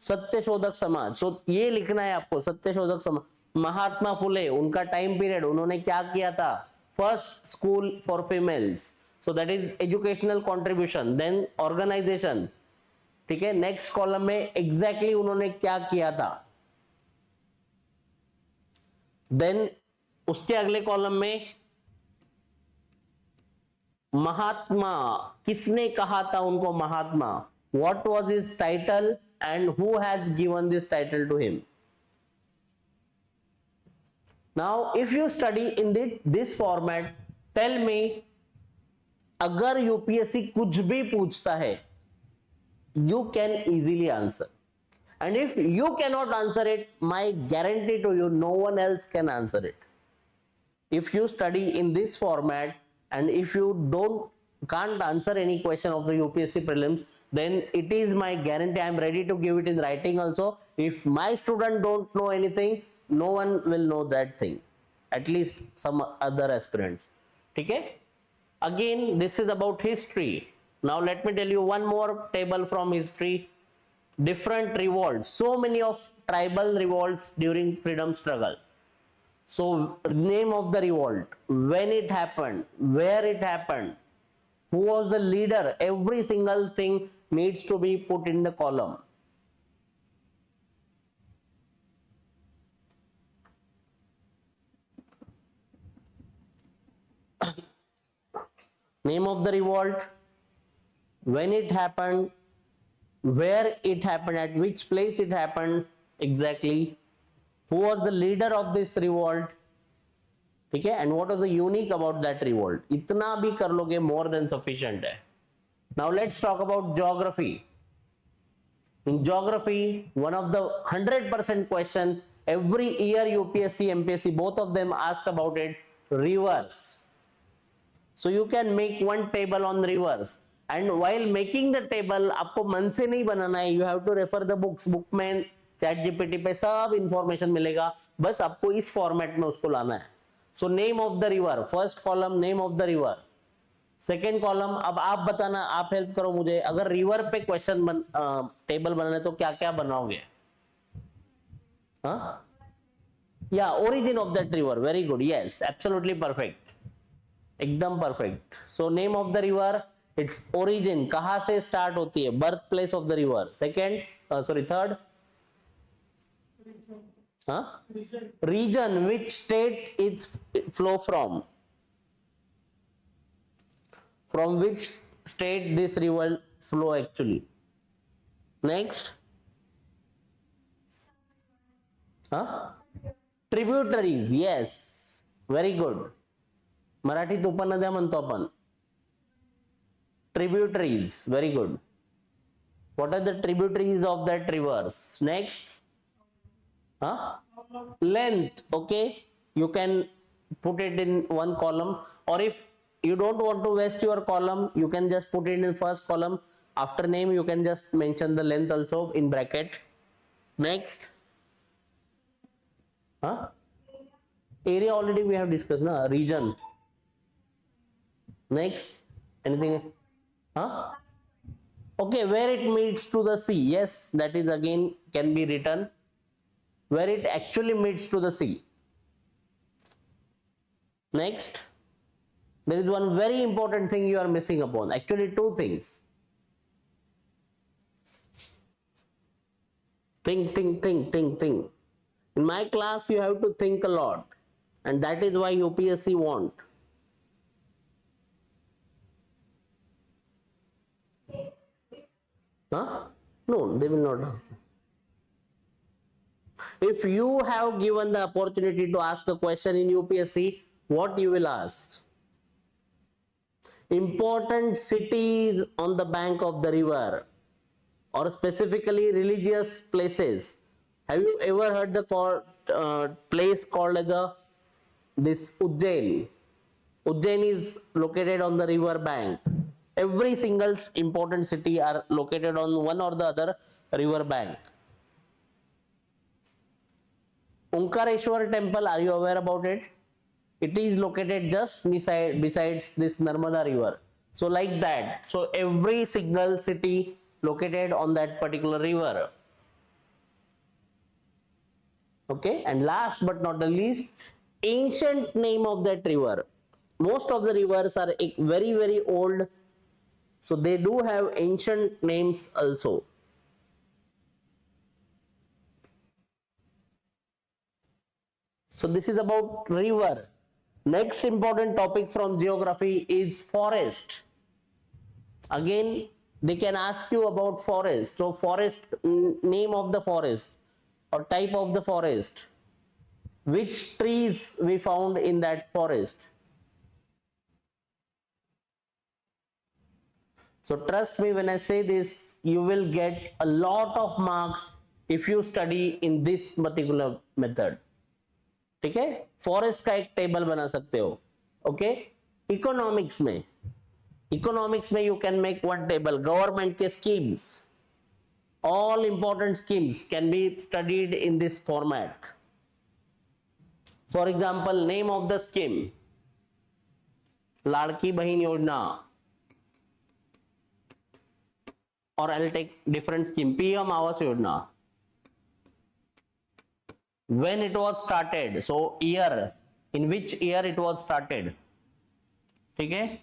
Satyashodhak Samaj. So ये लिखना है आपको, सत्यशोधक समाज. महात्मा फुले, उनका time period, उन्होंने क्या किया था? First school for females. So that is educational contribution. Then organization. ठीक है. नेक्स्ट कॉलम में exactly उन्होंने क्या किया था? Then उसके अगले कॉलम में महात्मा, किसने कहा था उनको महात्मा? What was his title and who has given this title to him? Now if you study in this format, tell me, अगर यूपीएससी कुछ भी पूछता है, you can easily answer. And if you cannot answer it, my guarantee to you, no one else can answer it. If you study in this format and if you can't answer any question of the UPSC prelims, then it is my guarantee, I am ready to give it in writing also. If my student don't know anything, no one will know that thing. At least some other aspirants. Okay? Again, this is about history. Now let me tell you one more table from history. Different revolts. So many of tribal revolts during freedom struggle. So name of the revolt, when it happened, where it happened, who was the leader, every single thing needs to be put in the column. Name of the revolt, when it happened, where it happened, at which place it happened exactly, who was the leader of this revolt, ठीक है, and what is the unique about that revolt, इतना भी कर लोगे more than sufficient है. Now let's talk about geography. In geography, one of the 100% question every year UPSC, MPSC, both of them ask about it, rivers. So you can make one table on rivers. And while making the table, आपको मन से नहीं बनाना है. You have to refer the books. Book में chat GPT पे सब information मिलेगा. बस आपको इस फॉर्मेट में उसको लाना है. So name of the river. First column name of the river. Second column, अब आप बताना, आप हेल्प करो मुझे, अगर रिवर पे क्वेश्चन टेबल बनाने तो क्या क्या बनाओगे? या origin of that river. Very good, yes, absolutely perfect, एकदम perfect. So name of the river, it's origin, कहां से स्टार्ट होती है, birth place of the river. Second, sorry, third, region, which state it's flow from, from which state this river flow actually. Next, tributaries, yes, very good. मराठीत उपनद्या म्हणतो आपण, tributaries, very good. What are the tributaries of that rivers? Next, length, okay, you can put it in one column, or if you don't want to waste your column, you can just put it in first column. After name you can just mention the length also in bracket. Next, area already we have discussed, na, region. Next, anything, okay, where it meets to the sea, yes, that is again can be written, where it actually meets to the sea. Next, there is one very important thing you are missing upon, actually two things. Think. In my class you have to think a lot, and that is why UPSC want. No, they will not ask. If you have given the opportunity to ask a question in UPSC, what you will ask? Important cities on the bank of the river, or specifically religious places. Have you ever heard the place called as this Ujjain? Ujjain is located on the river bank. Every single important city are located on one or the other river bank. Omkareshwar temple, are you aware about it? It is located just besides this Narmada river. So like that, so every single city located on that particular river. Okay, and last but not the least, ancient name of that river. Most of the rivers are very very old, so they do have ancient names also. So this is about river. Next important topic from geography is forest. Again, they can ask you about forest. So forest, name of the forest or type of the forest. Which trees we found in that forest? So trust me when I say this, you will get a lot of marks if you study in this particular method. ठीक है, forest का एक table बना सकते हो. Okay, economics में you can make one table. Government के schemes, all important schemes can be studied in this format. For example, name of the scheme, Ladki Bahin Yojana, और I will take different scheme, PM Awas Yojana. When it was started, so year, in which year it was started, ठीक है,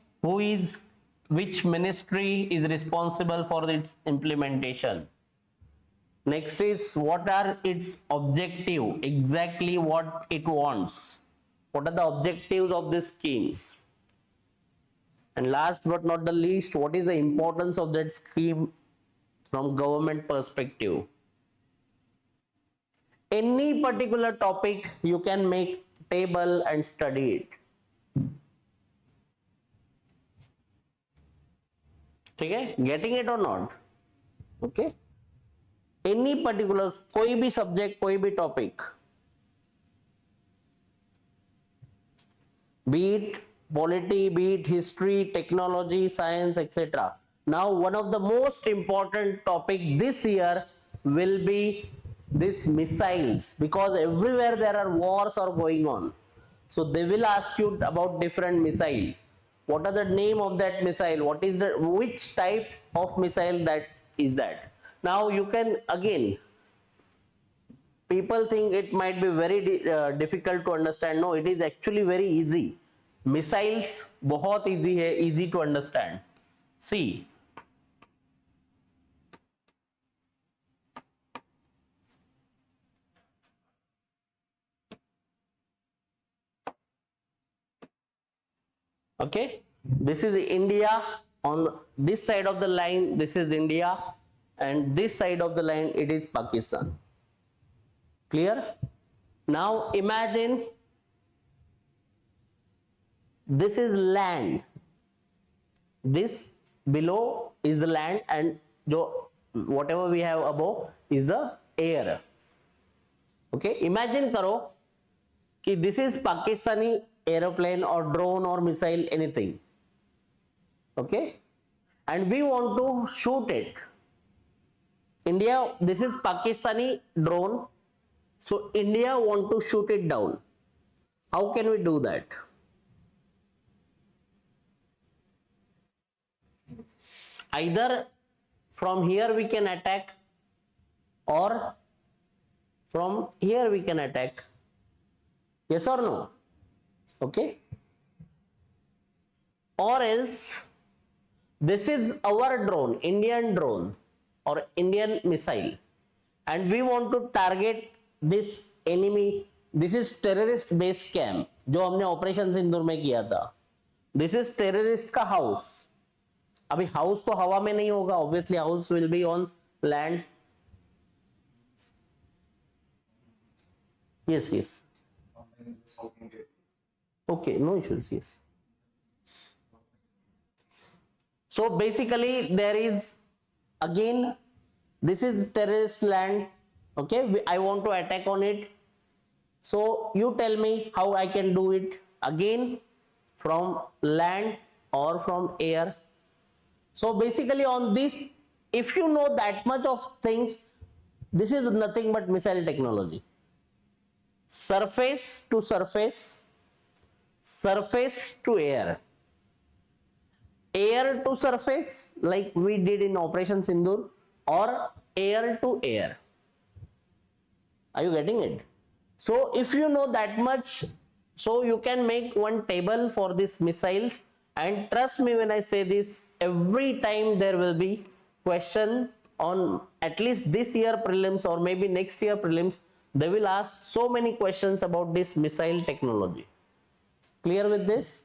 which ministry is responsible for its implementation. Next is, what are its objective, exactly what it wants, what are the objectives of these schemes, and last but not the least, what is the importance of that scheme from government perspective. Any particular topic you can make table and study it. ठीक है, getting it or not? Okay. Any particular, कोई भी subject, कोई भी topic, be it polity, be it history, technology, science, etc. Now, one of the most important topic this year will be this missiles, because everywhere there are wars are going on. So they will ask you about different missile. What are the name of that missile? What is the, which type of missile that is that? Now you can again, people think it might be very difficult to understand. No, it is actually very easy. Missiles बहुत easy है, easy to understand. See, okay, this is India. On this side of the line, this is India, and this side of the line, it is Pakistan. Clear? Now imagine this is land, this below is the land, and whatever we have above is the air. Okay, imagine karo कि this is Pakistani aeroplane or drone or missile, anything. Okay, and we want to shoot it. India, this is Pakistani drone, so India want to shoot it down. How can we do that? Either from here we can attack, or from here we can attack. Yes or no? Okay. Or else, this is our drone, Indian drone or Indian missile, and we want to target this enemy. This is terrorist base camp जो हमने operation सिंदूर में किया था. This is terrorist का house. अभी house तो हवा में नहीं होगा, obviously house will be on land. Yes, yes. Okay, no issues. Yes. So basically there is, again, this is terrorist land. Okay, I want to attack on it. So you tell me how I can do it. Again, from land or from air. So basically on this, if you know that much of things, this is nothing but missile technology. Surface to surface, surface to air, air to surface like we did in Operation Sindoor, or air to air. Are you getting it? So if you know that much, so you can make one table for these missiles, and trust me when I say this, every time there will be question on at least this year prelims or maybe next year prelims. They will ask so many questions about this missile technology. Clear with this?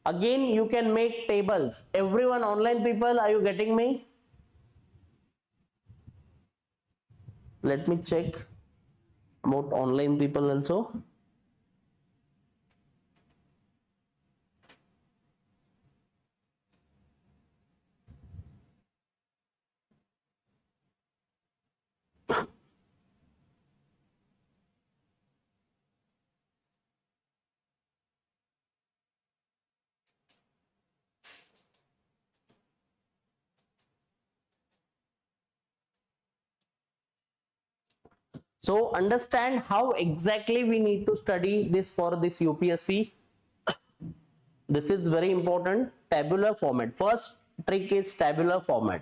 Again, you can make tables. Everyone, online people, are you getting me? Let me check about online people also. So understand how exactly we need to study this for this UPSC. This is very important. Tabular format. First trick is tabular format.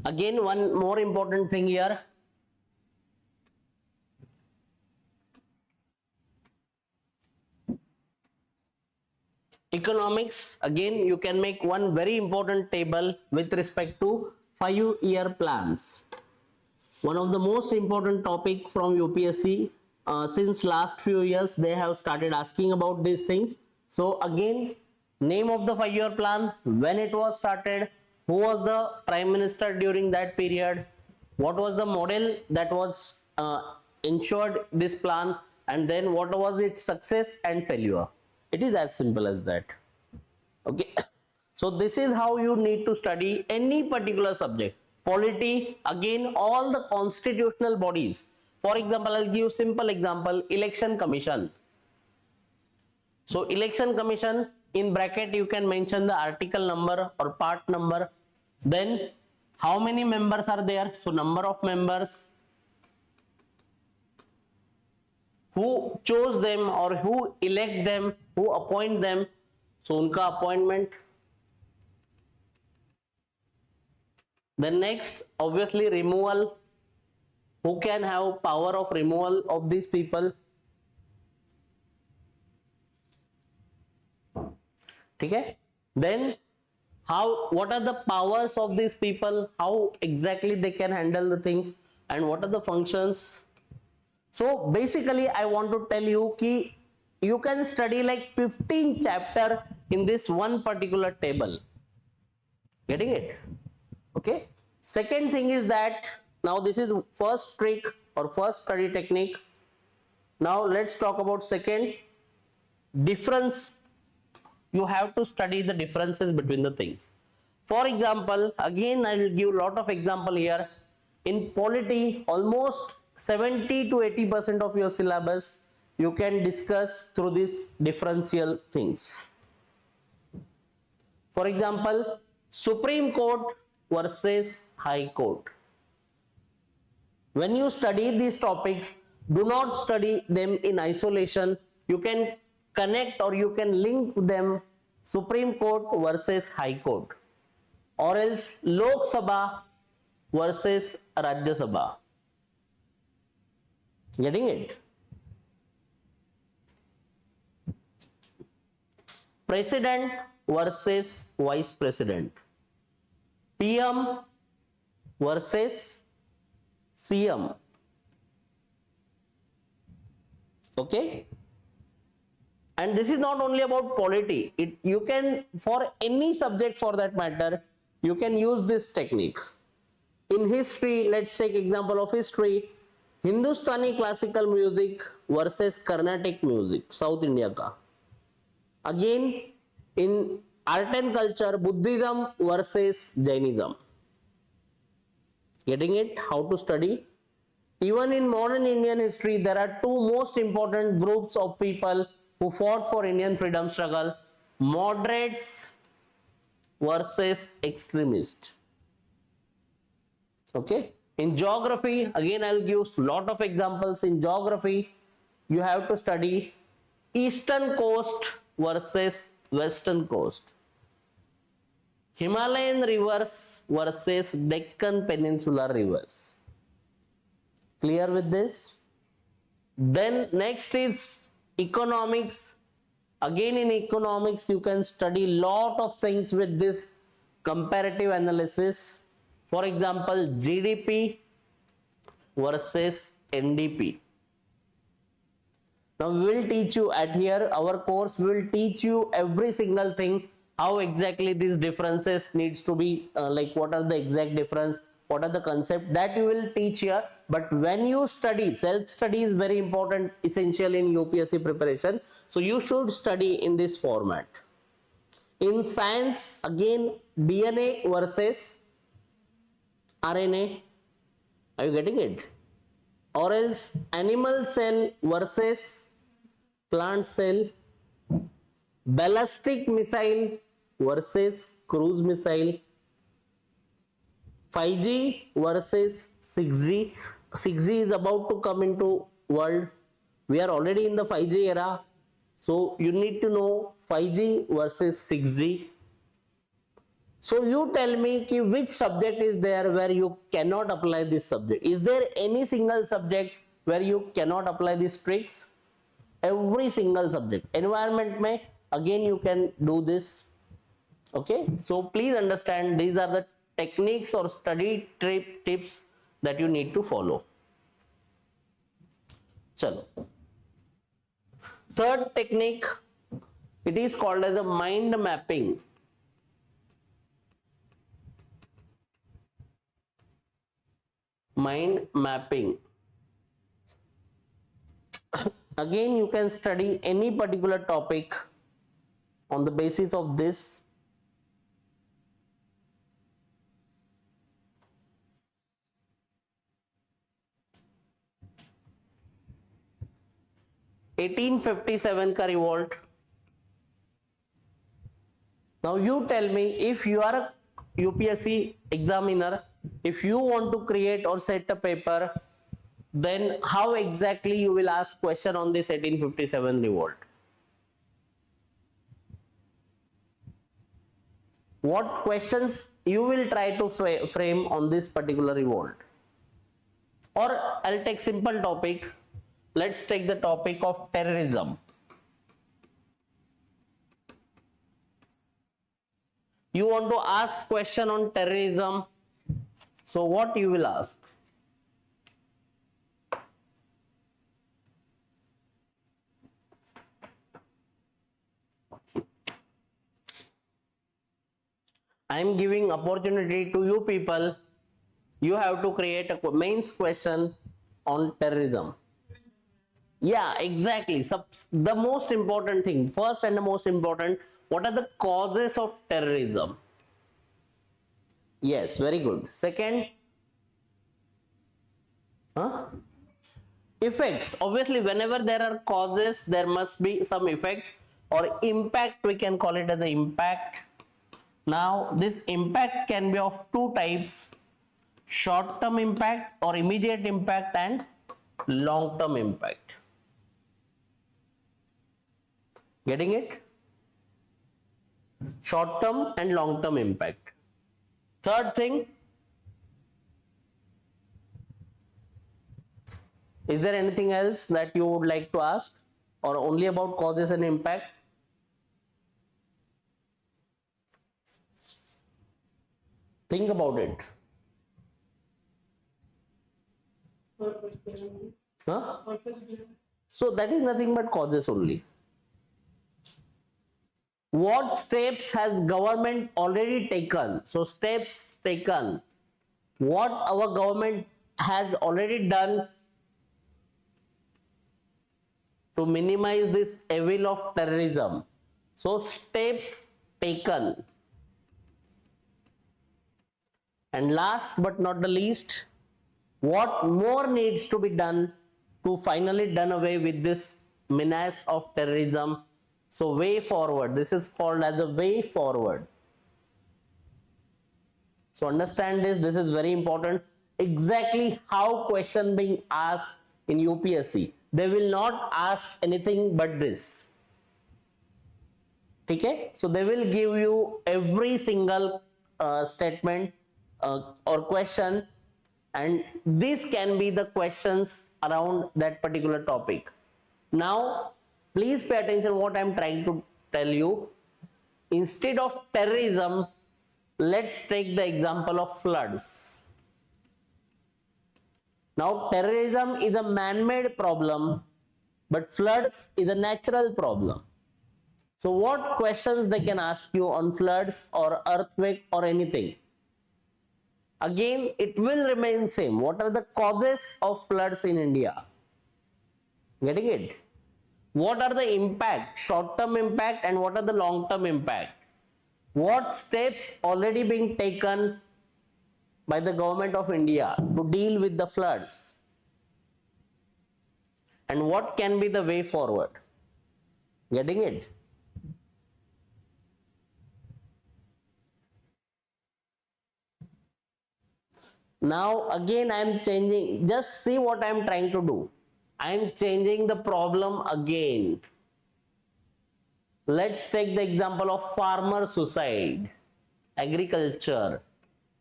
Again, one more important thing here. Economics, again, you can make one very important table with respect to 5-year plans. One of the most important topic from UPSC since last few years they have started asking about these things. So again, name of the 5-year plan, when it was started, who was the prime minister during that period, what was the model that was ensured this plan, and then what was its success and failure. It is as simple as that. Okay. So this is how you need to study any particular subject. Polity, again, all the constitutional bodies. For example, I'll give simple example, election commission. So election commission, in bracket you can mention the article number or part number. Then how many members are there? So number of members, who chose them or who elect them, who appoint them. So unka appointment. Then next, obviously removal. Who can have power of removal of these people? Okay. Then what are the powers of these people? How exactly they can handle the things, and what are the functions? So basically, I want to tell you ki you can study like 15 chapter in this one particular table. Getting it? Okay. Second thing is that now this is first trick or first study technique. Now let's talk about second, difference. You have to study the differences between the things. For example, again I will give a lot of example here. In polity, almost 70 to 80% of your syllabus you can discuss through these differential things. For example, Supreme Court versus High Court. When you study these topics, do not study them in isolation. You can connect or you can link them, Supreme Court versus High Court, or else Lok Sabha versus Rajya Sabha. Getting it? President versus Vice President. PM versus CM. Okay. And this is not only about polity. You can, for any subject for that matter, you can use this technique. In history, let's take example of history. Hindustani classical music versus Carnatic music, South India ka. Again, in art and culture, Buddhism versus Jainism. Getting it? How to study? Even in modern Indian history, there are two most important groups of people who fought for Indian freedom struggle: moderates versus extremists. Okay. In geography, again I'll give a lot of examples. In geography, you have to study eastern coast versus western coast, Himalayan rivers versus Deccan Peninsular rivers. Clear with this? Then next is economics. Again in economics, you can study lot of things with this comparative analysis. For example, GDP versus NDP. Now we will teach you at here, our course will teach you every single thing, how exactly these differences needs to be, like what are the exact difference, what are the concept, that you will teach here. But when you study, self-study is very important, essential in UPSC preparation. So you should study in this format. In science, again DNA versus RNA. Are you getting it? Or else animal cell versus plant cell, ballistic missile versus cruise missile, 5G versus 6G. 6G is about to come into world. We are already in the 5G era. So you need to know 5G versus 6G. So you tell me ki which subject is there where you cannot apply this subject. Is there any single subject where you cannot apply these tricks? Every single subject. Environment mein, again you can do this. Okay. So please understand, these are the techniques or study tips that you need to follow. Chalo. Third technique, it is called as a mind mapping. Mind mapping. Again, you can study any particular topic on the basis of this. (1857) का revolt. Now you tell me, if you are a UPSC examiner, if you want to create or set a paper, then how exactly you will ask question on this 1857 revolt? What questions you will try to frame on this particular revolt? Or I'll take simple topic. Let's take the topic of terrorism. You want to ask question on terrorism, so what you will ask? I am giving opportunity to you people. You have to create a mains question on terrorism. Yeah, exactly. So the most important thing, first and the most important, what are the causes of terrorism? Yes, very good. Second, effects. Obviously, whenever there are causes, there must be some effects or impact. We can call it as the impact. Now, this impact can be of two types: short-term impact or immediate impact, and long-term impact. Getting it? Short-term and long-term impact. Third thing, is there anything else that you would like to ask, or only about causes and impact? Think about it. Huh? So that is nothing but causes only. What steps has government already taken? So steps taken. What our government has already done to minimize this evil of terrorism. So steps taken. And last but not the least, what more needs to be done to finally done away with this menace of terrorism? So way forward, this is called as a way forward. So understand this is very important. Exactly how question being asked in UPSC. They will not ask anything but this. Okay? So they will give you every single statement or question, and these can be the questions around that particular topic. Now, please pay attention what I am trying to tell you. Instead of terrorism, let's take the example of floods. Now, terrorism is a man-made problem, but floods is a natural problem. So what questions they can ask you on floods or earthquake or anything? Again, it will remain same. What are the causes of floods in India? Getting it? What are the impact, short-term impact, and what are the long-term impact? What steps already being taken by the government of India to deal with the floods? And what can be the way forward? Getting it? Now again I am changing, just see what I am trying to do. I am changing the problem again. Let's take the example of farmer suicide, agriculture,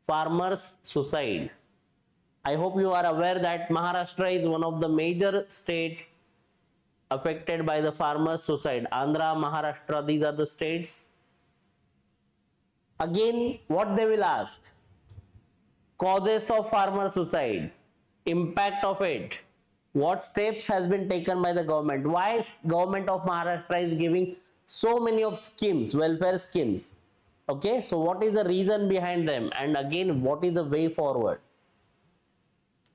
farmers suicide. I hope you are aware that Maharashtra is one of the major states affected by the farmer suicide. Andhra, Maharashtra, these are the states. Again, what they will ask? Causes of farmer suicide, impact of it, What steps has been taken by the government? Why is government of Maharashtra is giving so many of schemes, welfare schemes? Okay, so what is the reason behind them? And again, what is the way forward?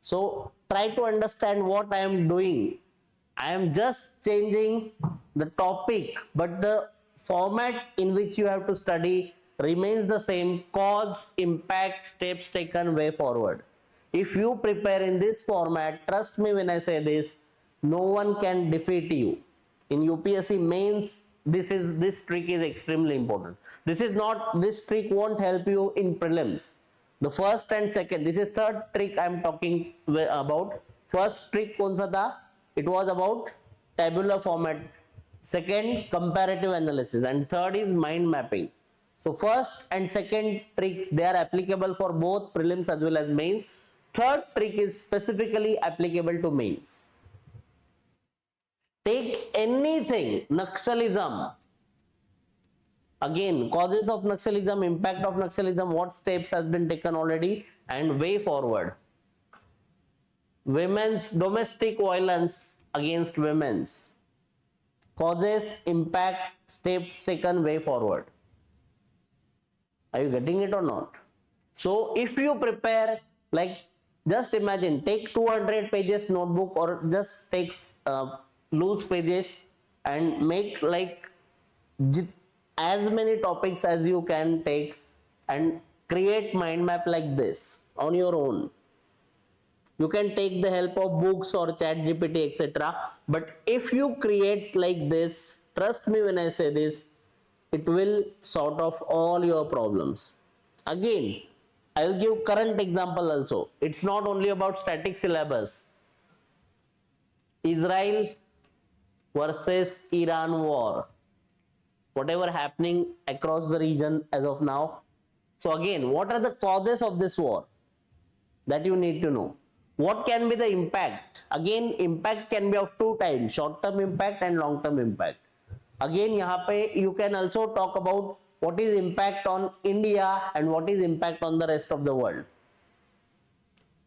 So try to understand what I am doing. I am just changing the topic, but the format in which you have to study remains the same: cause, impact, steps taken, way forward. If you prepare in this format, trust me when I say this, no one can defeat you. In UPSC mains, this trick is extremely important. This trick won't help you in prelims. The first and second, this is third trick I am talking about. First trick kaun sa tha? It was about tabular format. Second, comparative analysis, and third is mind mapping. So first and second tricks, they are applicable for both prelims as well as mains. Third trick is specifically applicable to mains. Take anything, Naxalism. Again, causes of Naxalism, impact of Naxalism, what steps has been taken already, and way forward. Women's domestic violence against women's. Causes, impact, steps taken, way forward. Are you getting it or not? So if you prepare, like, just imagine, take 200 pages notebook, or just takes loose pages, and make like as many topics as you can take, and create mind map like this on your own. You can take the help of books or chat GPT, etc. But if you create like this, trust me when I say this, it will sort of all your problems. Again, I will give current example also. It's not only about static syllabus. Israel versus Iran war. Whatever happening across the region as of now. So again, what are the causes of this war? That you need to know. What can be the impact? Again, impact can be of two types, short-term impact and long-term impact. Again, यहाँ पे you can also talk about what is impact on India and what is impact on the rest of the world.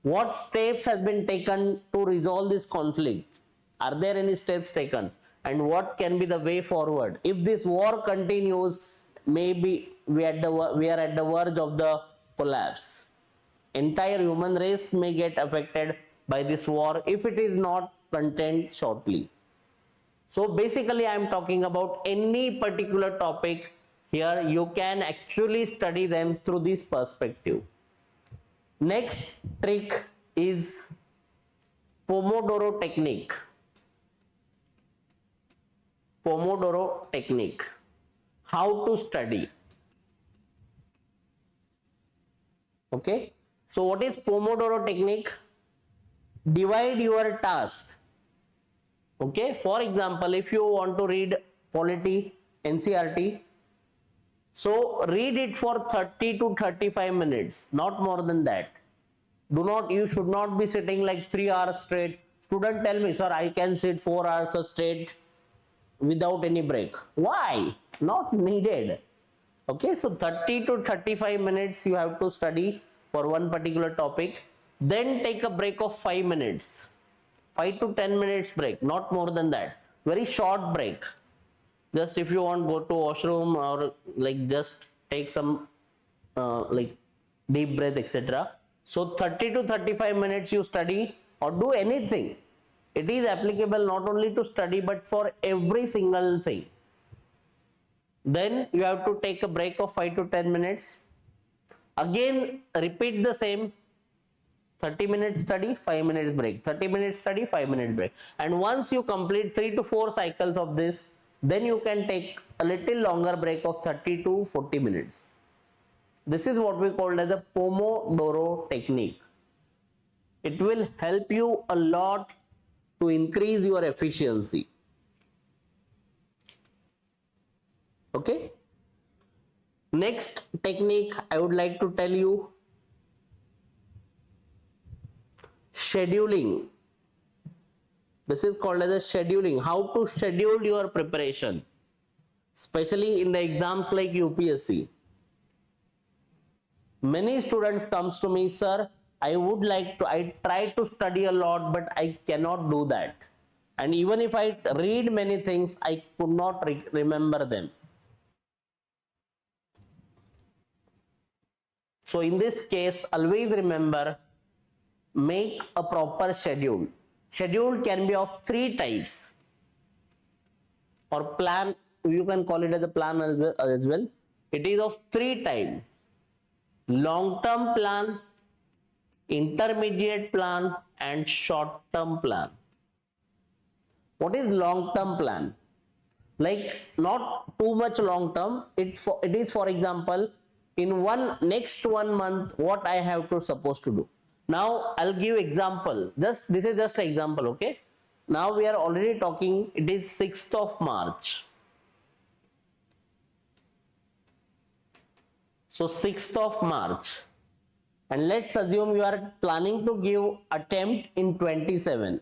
What steps has been taken to resolve this conflict? Are there any steps taken? And what can be the way forward? If this war continues, maybe we are at the verge of the collapse. Entire human race may get affected by this war if it is not contained shortly. So basically I am talking about any particular topic here. You can actually study them through this perspective. Next trick is Pomodoro technique. Pomodoro technique. How to study. Okay. So what is Pomodoro technique? Divide your task. Okay. For example, if you want to read Polity, NCERT, so read it for 30 to 35 minutes, not more than that. You should not be sitting like 3 hours straight. Student tell me, sir, I can sit 4 hours straight without any break. Why? Not needed. Okay, so 30 to 35 minutes you have to study for one particular topic. Then take a break of 5 minutes. 5 to 10 minutes break, not more than that. Very short break. Just if you want, go to washroom, or like just take some like deep breath, etc. So 30 to 35 minutes you study or do anything. It is applicable not only to study but for every single thing. Then you have to take a break of 5 to 10 minutes. Again, repeat the same. 30 minutes study, 5 minutes break. 30 minutes study, 5 minutes break. And once you complete 3 to 4 cycles of this, then you can take a little longer break of 30 to 40 minutes. This is what we call as a Pomodoro technique. It will help you a lot to increase your efficiency. Okay. Next technique I would like to tell you, scheduling. This is called as a scheduling. How to schedule your preparation, especially in the exams like UPSC. Many students comes to me, sir, I would like to, I try to study a lot, but I cannot do that. And even if I read many things, I could not remember them. So in this case, always remember, make a proper schedule. Schedule can be of 3 types, or plan, you can call it as a plan as well. It is of 3 types: long-term plan, intermediate plan, and short-term plan. What is long-term plan? Like not too much long-term. It is, for example, in next 1 month, what I have to supposed to do. Now I'll give example. This is just an example, okay? Now we are already talking. It is 6th of March. So 6th of March, and let's assume you are planning to give attempt in 27.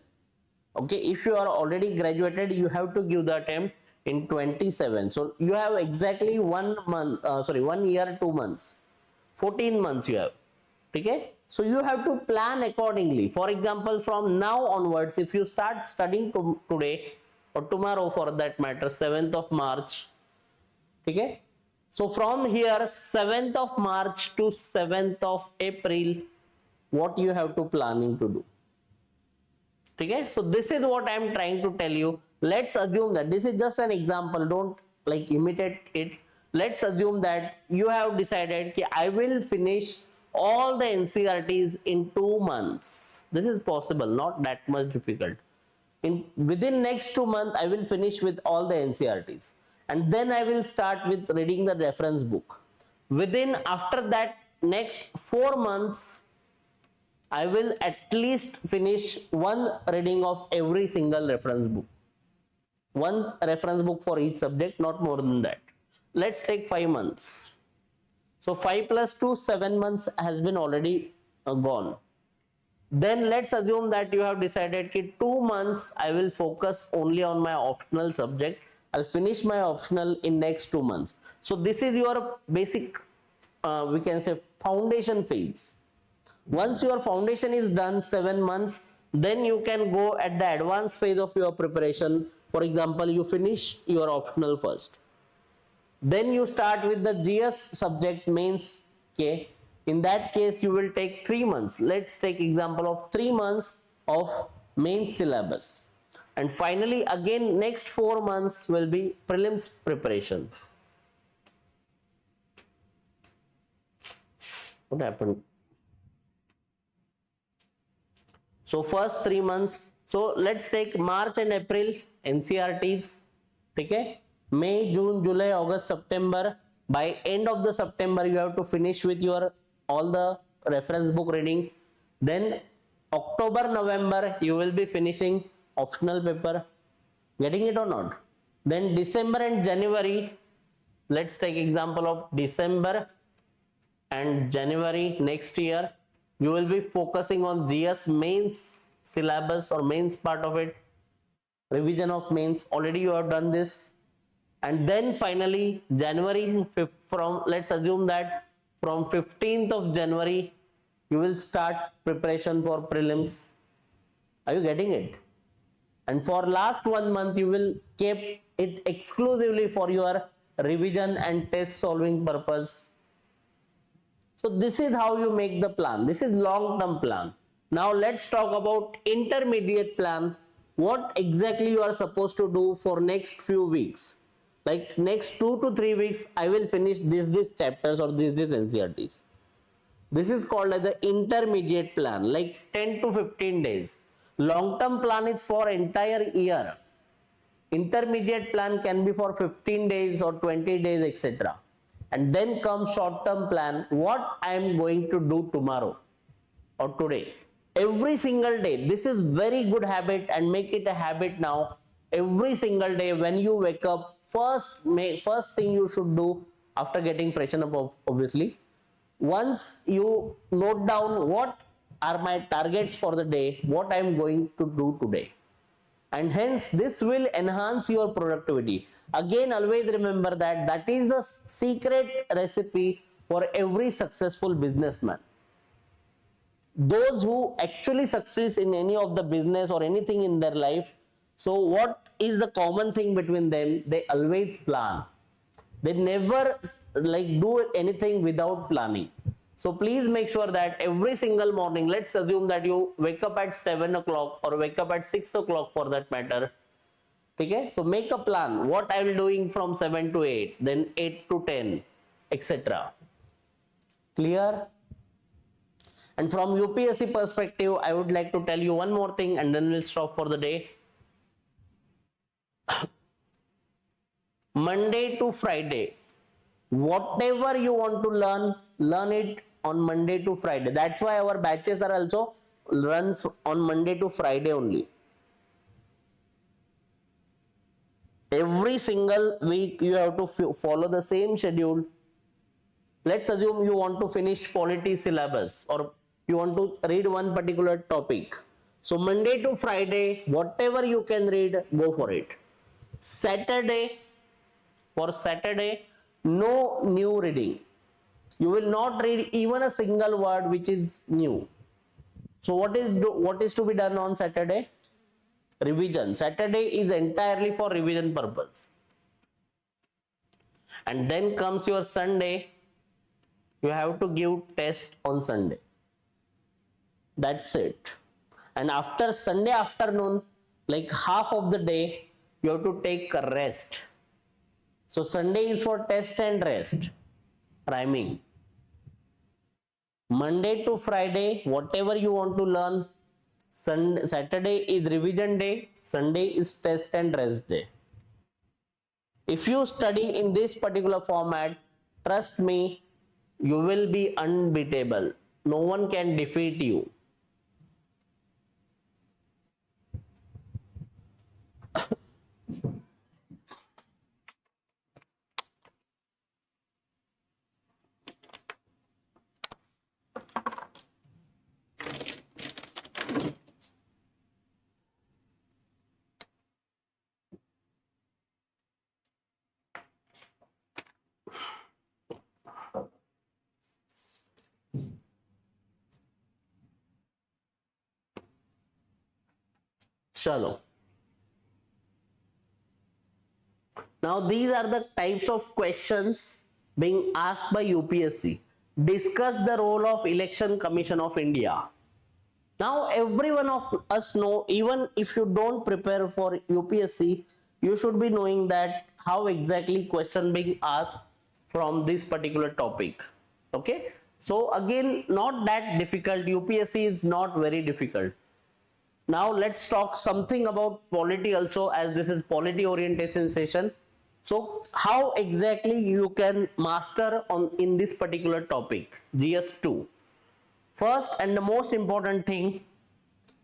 Okay, if you are already graduated, you have to give the attempt in 27. So you have exactly 1 month, 1 year, 2 months, 14 months you have. Okay, so you have to plan accordingly. For example, from now onwards, if you start studying today or tomorrow for that matter, 7th of March. Okay, so from here 7th of March to 7th of April, what you have to planning to do. Okay, so this is what I am trying to tell you. Let's assume that this is just an example, don't like imitate it. Let's assume that you have decided that I will finish all the NCERTs in 2 months. This is possible, not that much difficult. Within next 2 months, I will finish with all the NCERTs, and then I will start with reading the reference book. After that, next 4 months, I will at least finish 1 reading of every single reference book. 1 reference book for each subject, not more than that. Let's take 5 months. So 5 plus 2, 7 months has been already gone. Then let's assume that you have decided that 2 months I will focus only on my optional subject. I'll finish my optional in next 2 months. So this is your basic, we can say, foundation phase. Once your foundation is done, 7 months, then you can go at the advanced phase of your preparation. For example, you finish your optional first. Then you start with the GS subject mains. Okay, in that case you will take 3 months. Let's take example of 3 months of main syllabus, and finally again next 4 months will be prelims preparation. What happened? So first 3 months. So let's take March and April NCERTs. Okay, May, June, July, August, September. By end of the September, you have to finish with your all the reference book reading. Then October, November, you will be finishing optional paper. Getting it or not? Then December and January. Let's take example of December and January next year. You will be focusing on GS mains syllabus or mains part of it. Revision of mains. Already you have done this. And then finally January, from let's assume that from 15th of January you will start preparation for prelims. Are you getting it? And for last 1 month you will keep it exclusively for your revision and test solving purpose. So this is how you make the plan. This is long-term plan. Now let's talk about intermediate plan. What exactly you are supposed to do for next few weeks. Like next 2 to 3 weeks, I will finish this chapters or this NCERTs. This is called as the intermediate plan, like 10 to 15 days. Long-term plan is for entire year. Intermediate plan can be for 15 days or 20 days, etc. And then comes short-term plan, what I am going to do tomorrow or today. Every single day, this is very good habit, and make it a habit now. Every single day when you wake up, first thing you should do after getting freshen up, obviously, once you note down what are my targets for the day, what I am going to do today. And hence this will enhance your productivity. Again, always remember that that is the secret recipe for every successful businessman. those who actually succeed in any of the business or anything in their life, so what is the common thing between them? They always plan. They never like do anything without planning. So please make sure that every single morning, let's assume that you wake up at 7 o'clock or wake up at 6 o'clock for that matter. Okay, so make a plan. What I will doing from 7 to 8, then 8 to 10, etc. Clear? And from UPSC perspective, I would like to tell you one more thing and then we'll stop for the day. Monday to Friday, whatever you want to learn it on Monday to Friday. That's why our batches are also runs on Monday to Friday only. Every single week you have to follow the same schedule. Let's assume you want to finish polity syllabus or you want to read one particular topic. So Monday to Friday, whatever you can read, go for it. For Saturday, no new reading. You will not read even a single word which is new. So what is to be done on Saturday? Revision. Saturday is entirely for revision purpose. And then comes your Sunday. You have to give test on Sunday. That's it. And after Sunday afternoon, like half of the day, you have to take a rest. So Sunday is for test and rest. Rhyming. Monday to Friday, whatever you want to learn. Saturday is revision day. Sunday is test and rest day. If you study in this particular format, trust me, you will be unbeatable. No one can defeat you. Chalo. Now these are the types of questions being asked by UPSC. Discuss the role of Election Commission of India. Now every one of us know, even if you don't prepare for UPSC, you should be knowing that how exactly question being asked from this particular topic. Okay, so again, not that difficult. UPSC is not very difficult. Now let's talk something about polity also, as this is polity orientation session. So how exactly you can master in this particular topic, GS2. First and the most important thing,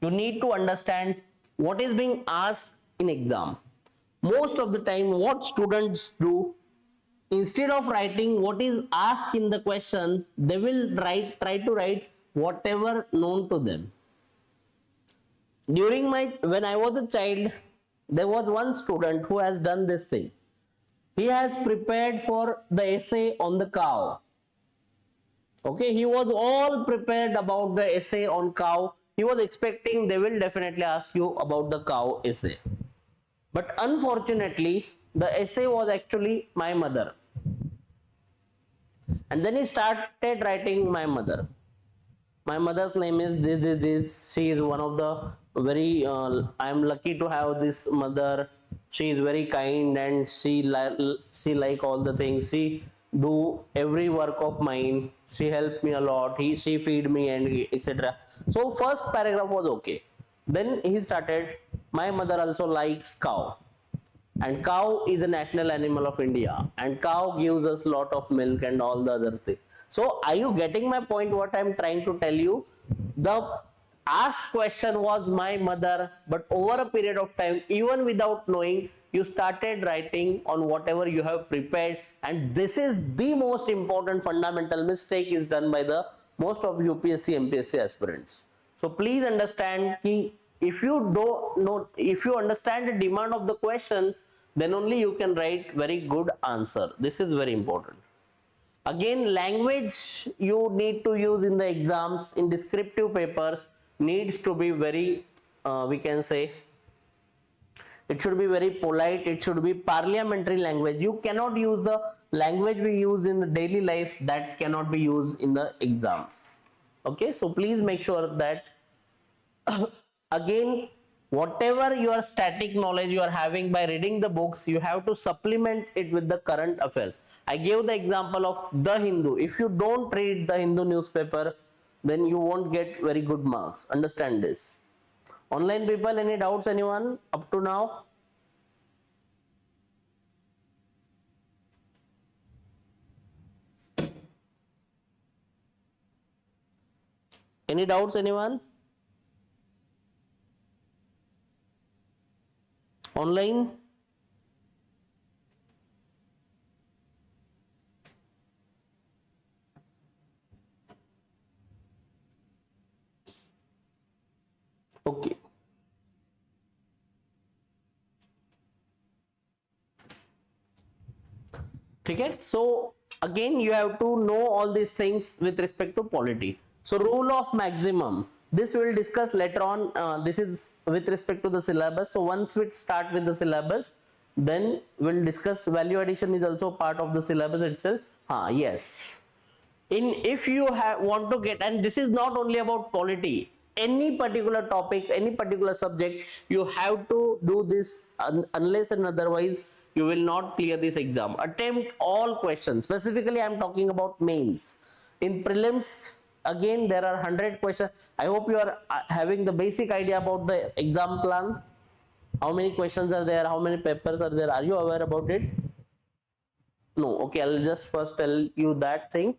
you need to understand what is being asked in exam. Most of the time what students do, instead of writing what is asked in the question, they will try to write whatever known to them. When I was a child, there was one student who has done this thing. He has prepared for the essay on the cow. Okay, he was all prepared about the essay on cow. He was expecting they will definitely ask you about the cow essay. But unfortunately, the essay was actually my mother. And then he started writing my mother. My mother's name is this. She is one of the very, I am lucky to have this mother. She is very kind and she like all the things. She do every work of mine. She helped me a lot. She feed me and etc. So first paragraph was okay. Then he started, my mother also likes cow. And cow is a national animal of India. And cow gives us a lot of milk and all the other things. So are you getting my point, what I am trying to tell you? The asked question was my mother, but over a period of time, even without knowing, you started writing on whatever you have prepared. And this is the most important fundamental mistake is done by the most of UPSC, MPSC aspirants. So please understand that if you don't know, if you understand the demand of the question, then only you can write very good answer. This is very important. Again, language you need to use in the exams in descriptive papers needs to be very, we can say, it should be very polite, it should be parliamentary language. You cannot use the language we use in the daily life, that cannot be used in the exams. Okay, so please make sure that again, whatever your static knowledge you are having by reading the books, you have to supplement it with the current affairs. I gave the example of the Hindu. If you don't read the Hindu newspaper, then you won't get very good marks. Understand this. Online people, any doubts, anyone up to now? Any doubts, anyone? Online? Okay. Okay, so again you have to know all these things with respect to polity. So rule of maximum, this we will discuss later on. This is with respect to the syllabus. So once we start with the syllabus, then we'll discuss value addition is also part of the syllabus itself. Yes. If you want to get, and this is not only about polity, any particular topic, any particular subject, you have to do this, unless and otherwise you will not clear this exam. Attempt all questions. Specifically, I am talking about mains. In prelims, again, there are 100 questions. I hope you are having the basic idea about the exam plan. How many questions are there? How many papers are there? Are you aware about it? No. Okay, I'll just first tell you that thing.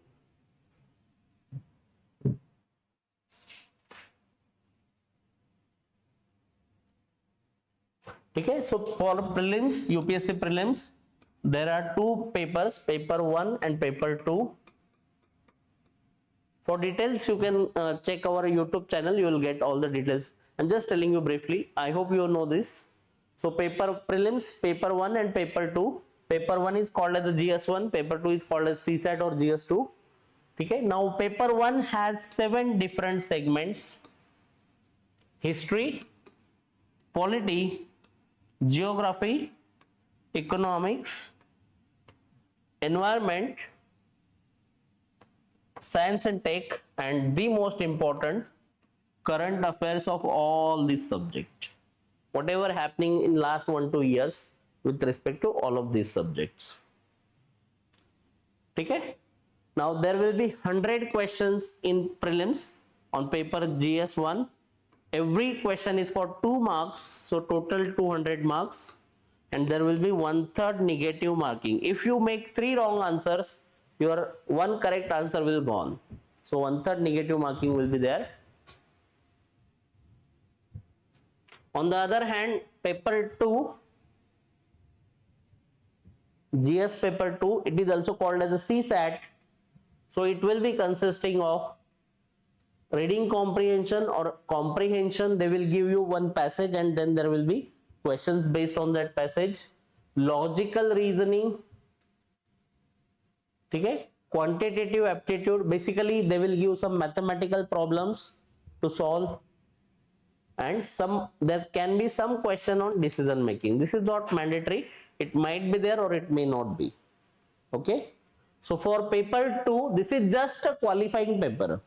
Okay, so for prelims, UPSC prelims, there are two papers, paper 1 and paper 2. For details, you can check our YouTube channel, you will get all the details. I'm just telling you briefly, I hope you know this. So paper prelims, paper 1 and paper 2. Paper 1 is called as the GS1, paper 2 is called as CSAT or GS2. Okay, now paper 1 has 7 different segments: history, polity, geography, economics, environment, science and tech, and the most important, current affairs of all these subjects. Whatever happening in last 1-2 years with respect to all of these subjects. Okay? Now there will be 100 questions in prelims on paper GS1. Every question is for 2 marks, so total 200 marks, and there will be 1/3 negative marking. If you make 3 wrong answers, your 1 correct answer will go on. So 1/3 negative marking will be there. On the other hand, paper 2, GS paper 2, it is also called as a CSAT. So it will be consisting of reading comprehension or comprehension. They will give you one passage and then there will be questions based on that passage. Logical reasoning, okay? Quantitative aptitude, basically they will give some mathematical problems to solve, and there can be some question on decision making. This is not mandatory, it might be there or it may not be. Okay, so for paper 2, this is just a qualifying paper.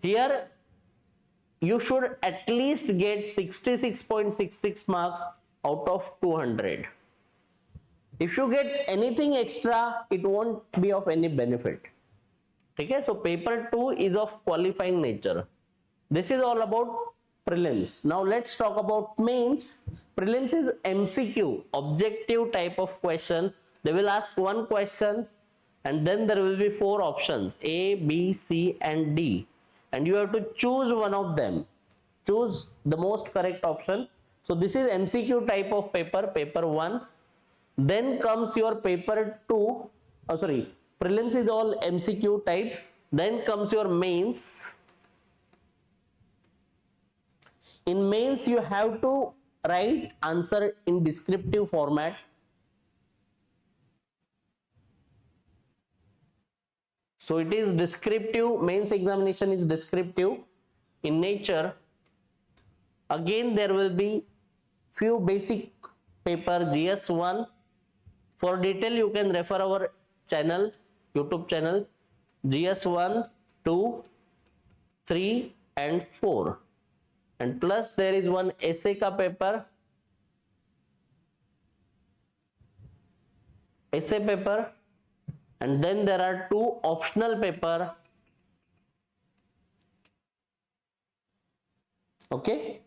Here you should at least get 66.66 marks out of 200. If you get anything extra, it won't be of any benefit. Okay, so paper 2 is of qualifying nature. This is all about prelims. Now let's talk about mains. Prelims is MCQ, objective type of question. They will ask one question and then there will be 4 options, A, B, C and D. And you have to choose one of them. Choose the most correct option. So this is MCQ type of paper, paper 1. Then comes your paper 2. Prelims is all MCQ type. Then comes your mains. In mains, you have to write answer in descriptive format. So it is descriptive. Mains examination is descriptive in nature. Again, there will be few basic paper GS1. For detail, you can refer our channel, YouTube channel, GS1, 2, 3 and 4. And plus there is one essay ka paper, and then there are two optional paper. Okay.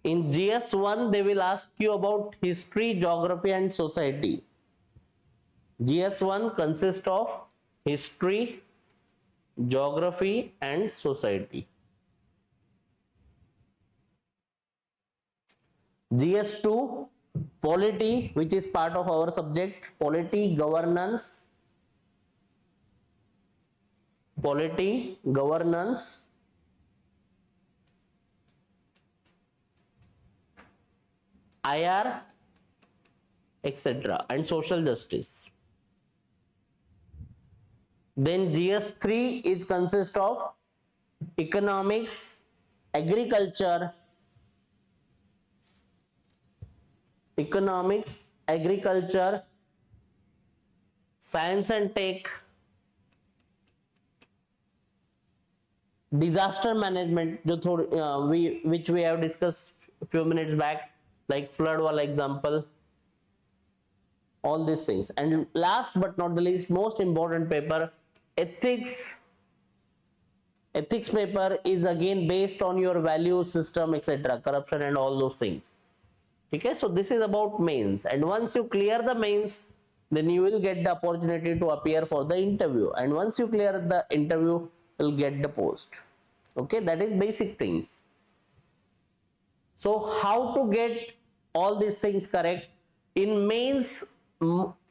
In GS1, they will ask you about history, geography and society. GS1 consists of history, geography and society. GS2, polity, which is part of our subject, polity, governance, IR, etc. and social justice. Then GS3 is consist of economics, agriculture, science and tech, disaster management, which we have discussed a few minutes back, like flood wala example, all these things. And last but not the least, most important paper, ethics. Ethics paper is again based on your value system, etc., corruption and all those things. Okay, so this is about mains, and once you clear the mains, then you will get the opportunity to appear for the interview, and once you clear the interview, you'll get the post. Okay, that is basic things. So how to get all these things correct? In mains,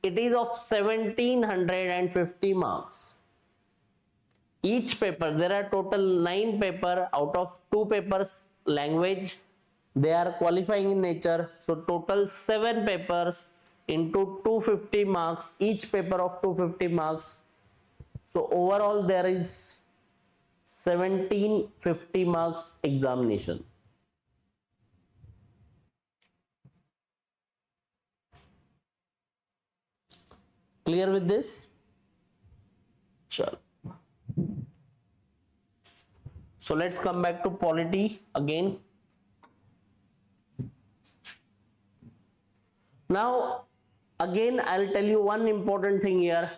it is of 1750 marks. Each paper, there are total 9 paper, out of 2 papers language, they are qualifying in nature. So total 7 papers into 250 marks, each paper of 250 marks. So overall there is 1750 marks examination. Clear with this? Sure. So let's come back to polity again. Now again I'll tell you one important thing here,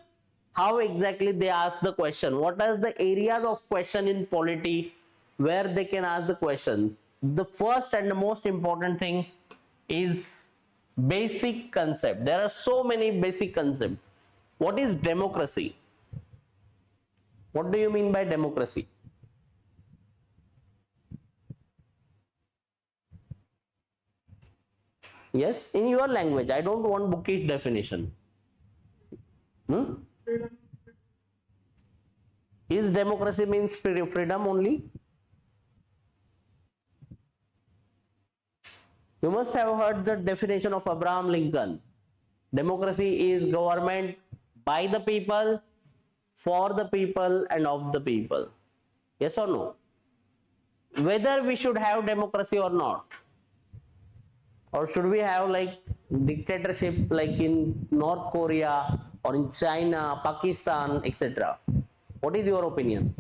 how exactly they ask the question, what are the areas of question in polity where they can ask the question. The first and the most important thing is basic concept. There are so many basic concepts. What is democracy? What do you mean by democracy? Yes, in your language. I don't want bookish definition. Is democracy means freedom only? You must have heard the definition of Abraham Lincoln. Democracy is government by the people, for the people and of the people. Yes or no? Whether we should have democracy or not, or should we have like dictatorship like in North Korea or in China, Pakistan, etc. What is your opinion?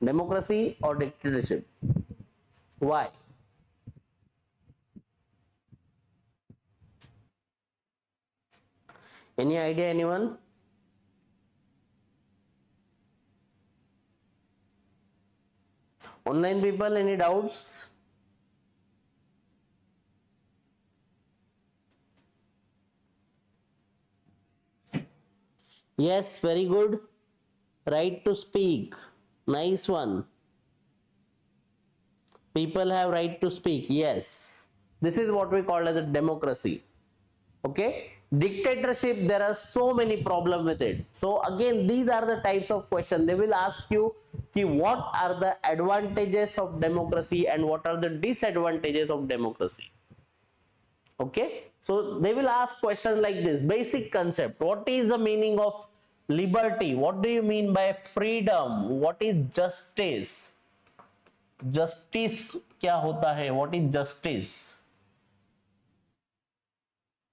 Democracy or dictatorship? Why? Any idea, anyone? Online people, any doubts? Yes, very good. Right to speak. Nice one. People have right to speak. Yes. This is what we call as a democracy. Okay. Dictatorship, there are so many problems with it. So again, these are the types of questions. They will ask you what are the advantages of democracy and what are the disadvantages of democracy. Okay. So they will ask questions like this. Basic concept. What is the meaning of Liberty. What do you mean by freedom? What is justice? Justice क्या होता है? What is justice?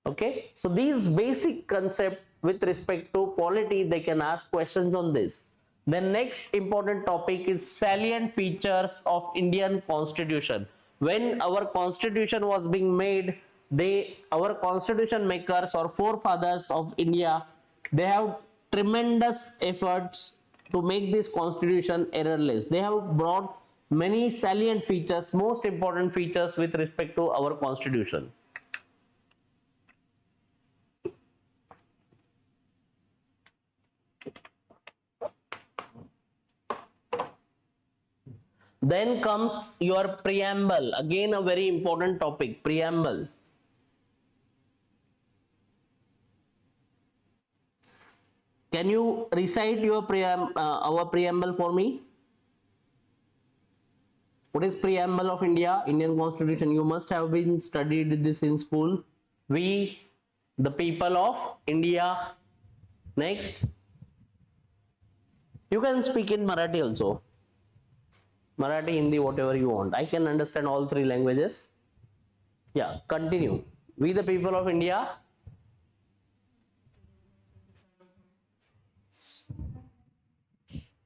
Okay, so these basic concept with respect to polity, they can ask questions on this. The next important topic is salient features of Indian Constitution. When our Constitution was being made, our Constitution makers or forefathers of India, they have tremendous efforts to make this Constitution errorless. They have brought many salient features, most important features with respect to our Constitution. Then comes your preamble. Again, a very important topic, preamble. Can you recite your our preamble for me? What is preamble of India, Indian Constitution? You must have been studied this in school. We, the people of India. Next. You can speak in Marathi also. Marathi, Hindi, whatever you want. I can understand all three languages. Yeah, continue. We the people of India.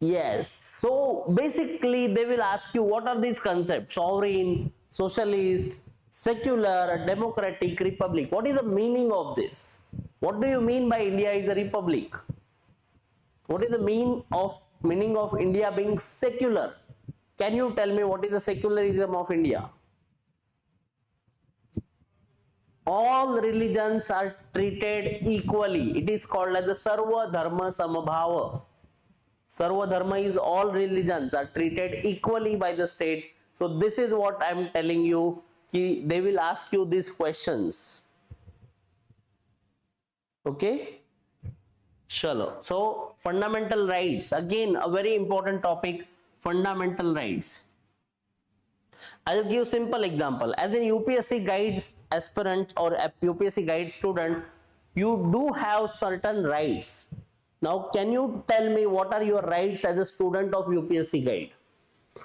Yes. So basically they will ask you what are these concepts? Sovereign, socialist, secular, democratic, republic. What is the meaning of this? What do you mean by India is a republic? What is the meaning of India being secular? Can you tell me what is the secularism of India? All religions are treated equally. It is called as the Sarva Dharma Samabhava. Sarva Dharma is all religions are treated equally by the state. So this is what I am telling you. They will ask you these questions. Okay? Chalo. So fundamental rights. Again, a very important topic. Fundamental rights. I'll give simple example. As an UPSC guides aspirant or a UPSC guide student, you do have certain rights. Now, can you tell me what are your rights as a student of UPSC guide?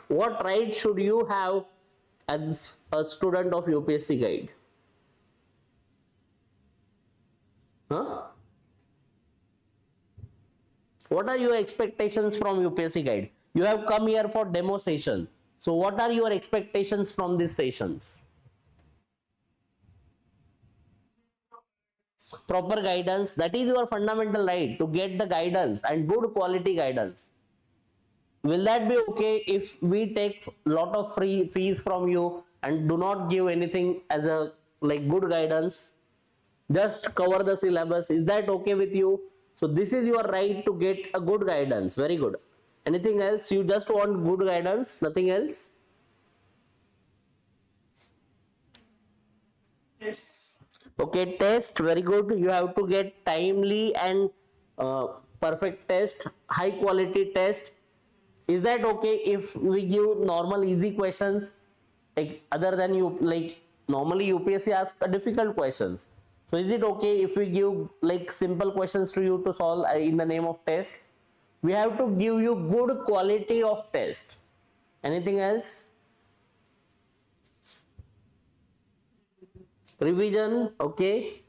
What rights should you have as a student of UPSC guide? Huh? What are your expectations from UPSC guide? You have come here for demo session. So what are your expectations from these sessions? Proper guidance. That is your fundamental right, to get the guidance and good quality guidance. Will that be okay if we take lot of free fees from you and do not give anything as a good guidance? Just cover the syllabus. Is that okay with you? So this is your right to get a good guidance. Very good. Anything else? You just want good guidance, nothing else? Yes. Okay, test, very good. You have to get timely and perfect test, high quality test. Is that okay if we give normal easy questions? Other than normally UPSC asks difficult questions. So is it okay if we give simple questions to you to solve in the name of test? We have to give you good quality of test. Anything else? Revision, okay.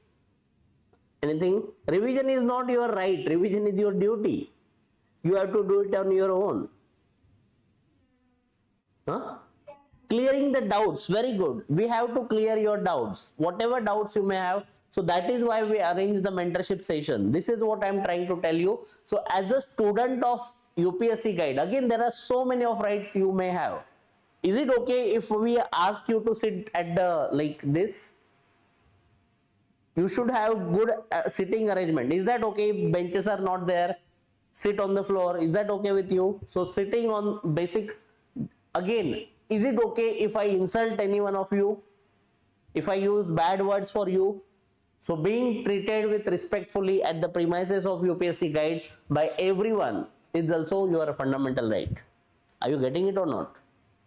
Anything? Revision is not your right. Revision is your duty. You have to do it on your own. Huh? Clearing the doubts, very good. We have to clear your doubts. Whatever doubts you may have. So that is why we arrange the mentorship session. This is what I am trying to tell you. So as a student of UPSC guide, again there are so many of rights you may have. Is it okay if we ask you to sit at the this? You should have good sitting arrangement. Is that okay if benches are not there? Sit on the floor. Is that okay with you? So sitting on basic. Again, is it okay if I insult any one of you? If I use bad words for you? So being treated with respectfully at the premises of UPSC guide by everyone is also your fundamental right. Are you getting it or not?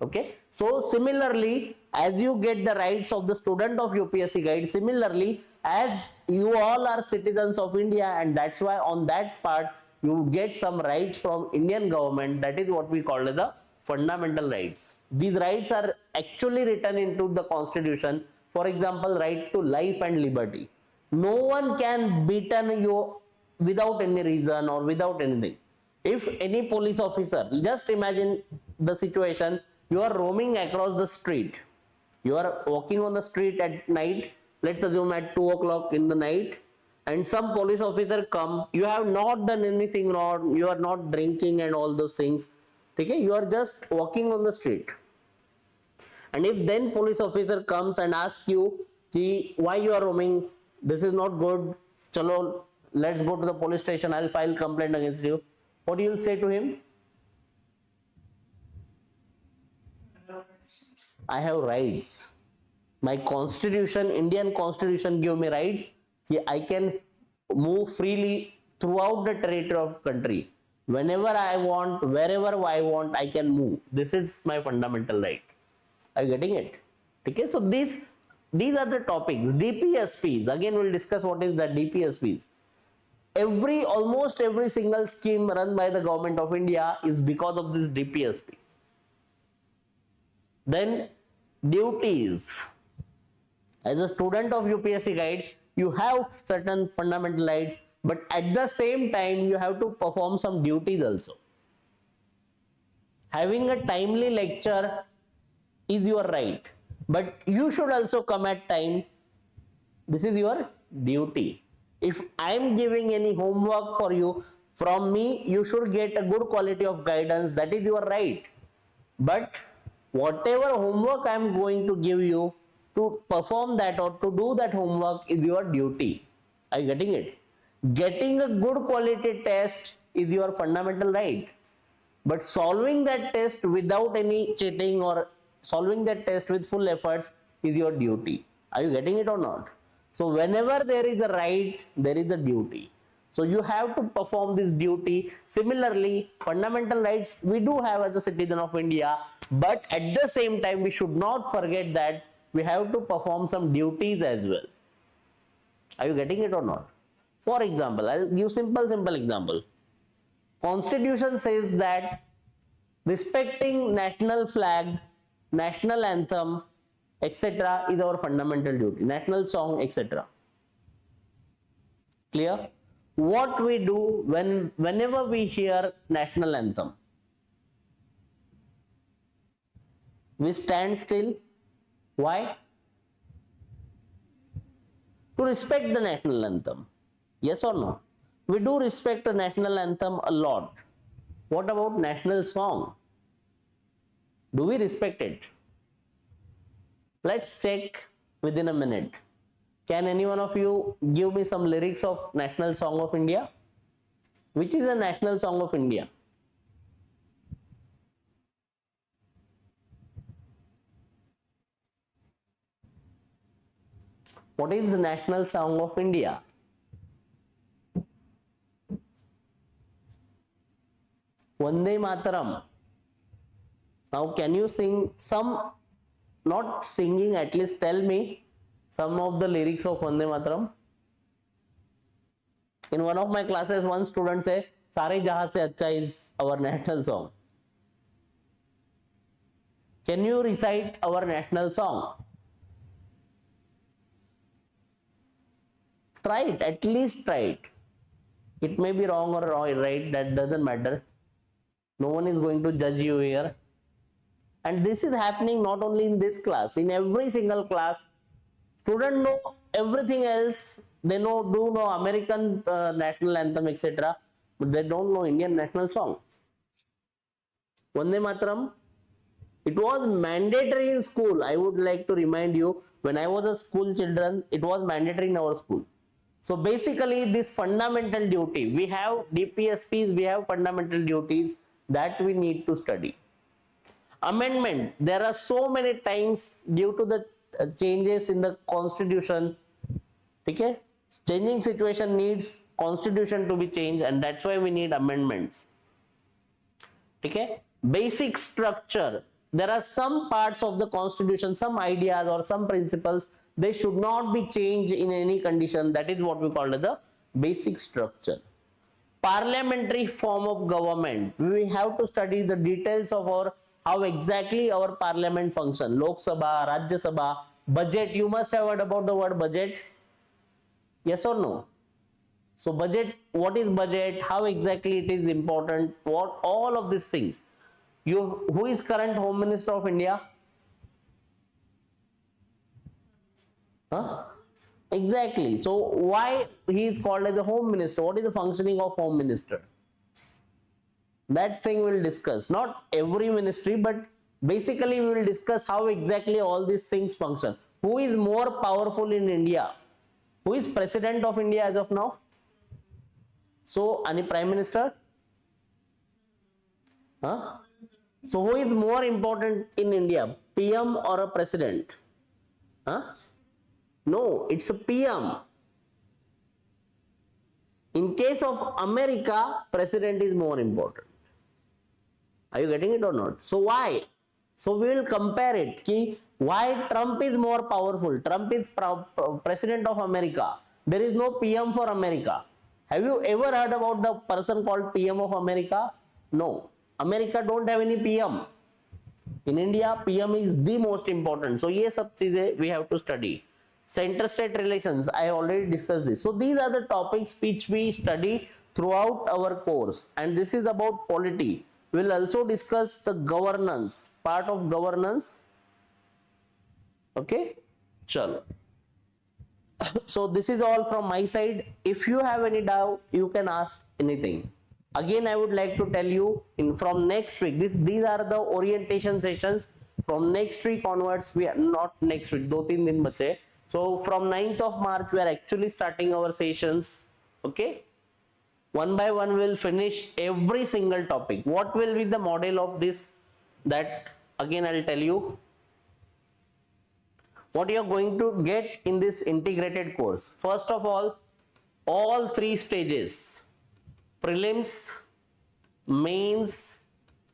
Okay. So similarly, as you get the rights of the student of UPSC guide, similarly as you all are citizens of India, and that's why on that part you get some rights from Indian government. That is what we call as the fundamental rights. These rights are actually written into the constitution. For example, right to life and liberty. No one can beaten you without any reason or without anything. If any police officer, just imagine the situation, you are roaming across the street, you are walking on the street at night, let's assume at 2 o'clock in the night, and some police officer come, you have not done anything wrong, you are not drinking and all those things, okay, you are just walking on the street, and if then police officer comes and asks you, why you are roaming, this is not good, chalo, let's go to the police station, I'll file complaint against you, what you will say to him? I have rights. My constitution, Indian constitution give me rights. I can move freely throughout the territory of country. Whenever I want, wherever I want, I can move. This is my fundamental right. Are you getting it? Okay, so these are the topics. DPSPs. Again, we'll discuss what is the DPSPs. Almost every single scheme run by the government of India is because of this DPSP. Then duties. As a student of UPSC guide, you have certain fundamental rights, but at the same time you have to perform some duties also. Having a timely lecture is your right, but you should also come at time. This is your duty. If I am giving any homework for you, from me you should get a good quality of guidance. That is your right. But whatever homework I am going to give you, to perform that or to do that homework is your duty. Are you getting it? Getting a good quality test is your fundamental right. But solving that test without any cheating or solving that test with full efforts is your duty. Are you getting it or not? So whenever there is a right, there is a duty. So you have to perform this duty. Similarly, fundamental rights we do have as a citizen of India, but at the same time we should not forget that we have to perform some duties as well. Are you getting it or not? For example, I'll give simple example. Constitution says that respecting national flag, national anthem, etc. is our fundamental duty. National song, etc. Clear? What we do whenever we hear national anthem? We stand still. Why? To respect the national anthem. Yes or no? We do respect the national anthem a lot. What about national song? Do we respect it? Let's check within a minute. Can any one of you give me some lyrics of National Song of India? Which is a national song of India? What is the national song of India? Vande Mataram. Now can you sing some, not singing, at least tell me some of the lyrics of Vande Mataram? In one of my classes, one student say, Sare Jahan Se Acha is our national song. Can you recite our national song? Try it, at least try it. It may be wrong or right, that doesn't matter. No one is going to judge you here. And this is happening not only in this class, in every single class. Students know everything else. They do know American national anthem, etc. But they don't know Indian national song. Vande Mataram. It was mandatory in school. I would like to remind you, when I was a school children, it was mandatory in our school. So basically this fundamental duty, we have DPSPs, we have fundamental duties that we need to study. Amendment, there are so many times due to the changes in the constitution, okay? Changing situation needs constitution to be changed, and that's why we need amendments. Okay? Basic structure, there are some parts of the constitution, some ideas or some principles, they should not be changed in any condition. That is what we call the basic structure. parliamentary form of government. We have to study the details of our how exactly our parliament function. Lok Sabha, Rajya Sabha, budget. You must have heard about the word budget. Yes or no? So budget, what is budget? How exactly it is important? What all of these things. Who is current Home Minister of India? Huh? Exactly. So why he is called as the Home Minister? What is the functioning of Home Minister? That thing we'll discuss. Not every ministry, but basically we will discuss how exactly all these things function. Who is more powerful in India? Who is President of India as of now? So, any Prime Minister? Huh? So, who is more important in India? PM or a President? Huh? No, it's a PM. In case of America, President is more important. Are you getting it or not? So why? So we will compare it. Why Trump is more powerful? Trump is President of America. There is no PM for America. Have you ever heard about the person called PM of America? No. America don't have any PM. In India, PM is the most important. So ये सब चीजें we have to study. Center-state relations, I already discussed this. So these are the topics which we study throughout our course, and this is about polity. We will also discuss the governance, part of governance. Okay, chalo. So this is all from my side. If you have any doubt, you can ask anything. Again, I would like to tell you from next week, these are the orientation sessions. From next week onwards, we are not next week, 2-3 दिन बचे. So from 9th of March, we are actually starting our sessions. Okay. One by one, we'll finish every single topic. What will be the model of this? That again, I'll tell you. What you are going to get in this integrated course. First of all 3 stages. Prelims, mains,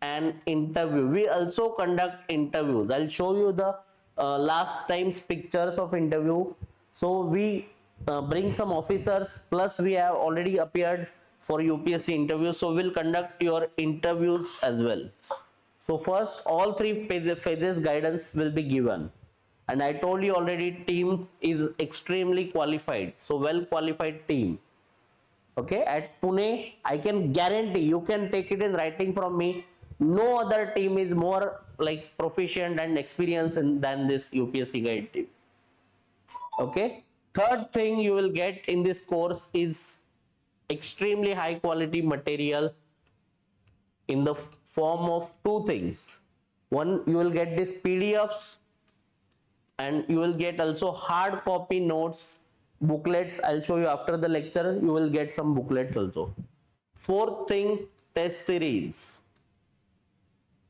and interview. We also conduct interviews. I'll show you the last time's pictures of interview. So we bring some officers, plus we have already appeared for UPSC interview. So we'll conduct your interviews as well. So first, all 3 phases guidance will be given. And I told you already, team is extremely qualified. So well qualified team. Okay, at Pune, I can guarantee, you can take it in writing from me, no other team is more like proficient and experienced than this UPSC guide team. Okay, third thing you will get in this course is extremely high quality material in the form of 2 things. One, you will get these PDFs, and you will get also hard copy notes, booklets. I'll show you after the lecture. You will get some booklets also. Fourth thing, test series.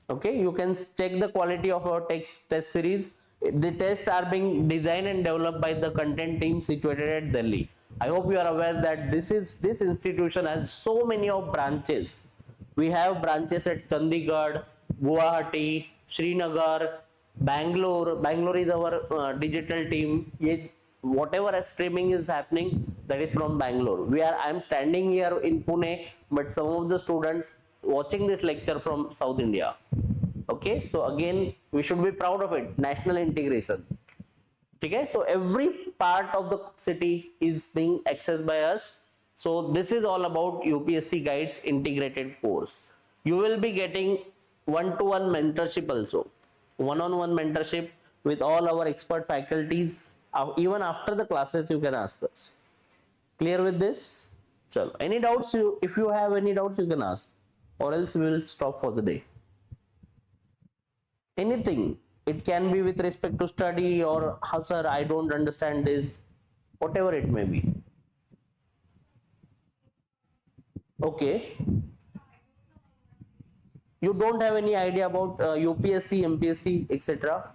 Okay, you can check the quality of our test series. The tests are being designed and developed by the content team situated at Delhi. I hope you are aware that this institution has so many of branches. We have branches at Chandigarh, Guwahati, Srinagar, Bangalore. Bangalore is our digital team. Whatever streaming is happening, that is from Bangalore. I am standing here in Pune, but some of the students watching this lecture from South India. Okay, so again, we should be proud of it. National integration. Okay, so every part of the city is being accessed by us. So this is all about UPSC Guides integrated course. You will be getting one-to-one mentorship also. One-on-one mentorship with all our expert faculties. Even after the classes, you can ask us. Clear with this? Chalo. Any doubts? If you have any doubts, you can ask. Or else we will stop for the day. Anything. It can be with respect to study or, sir, I don't understand this. Whatever it may be. Okay. You don't have any idea about UPSC, MPSC, etc.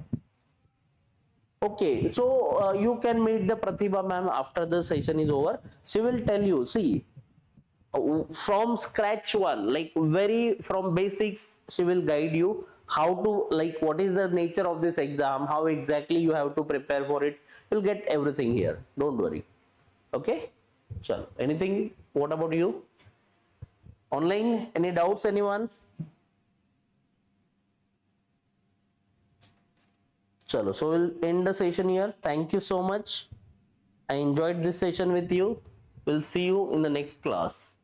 Okay, so you can meet the Pratibha ma'am after the session is over. She will tell you, see, from scratch one, like from basics, she will guide you how to, like, what is the nature of this exam, how exactly you have to prepare for it. You'll get everything here. Don't worry. Okay? So, anything? What about you? Online, any doubts, anyone? Chalo, so we'll end the session here. Thank you so much. I enjoyed this session with you. We'll see you in the next class.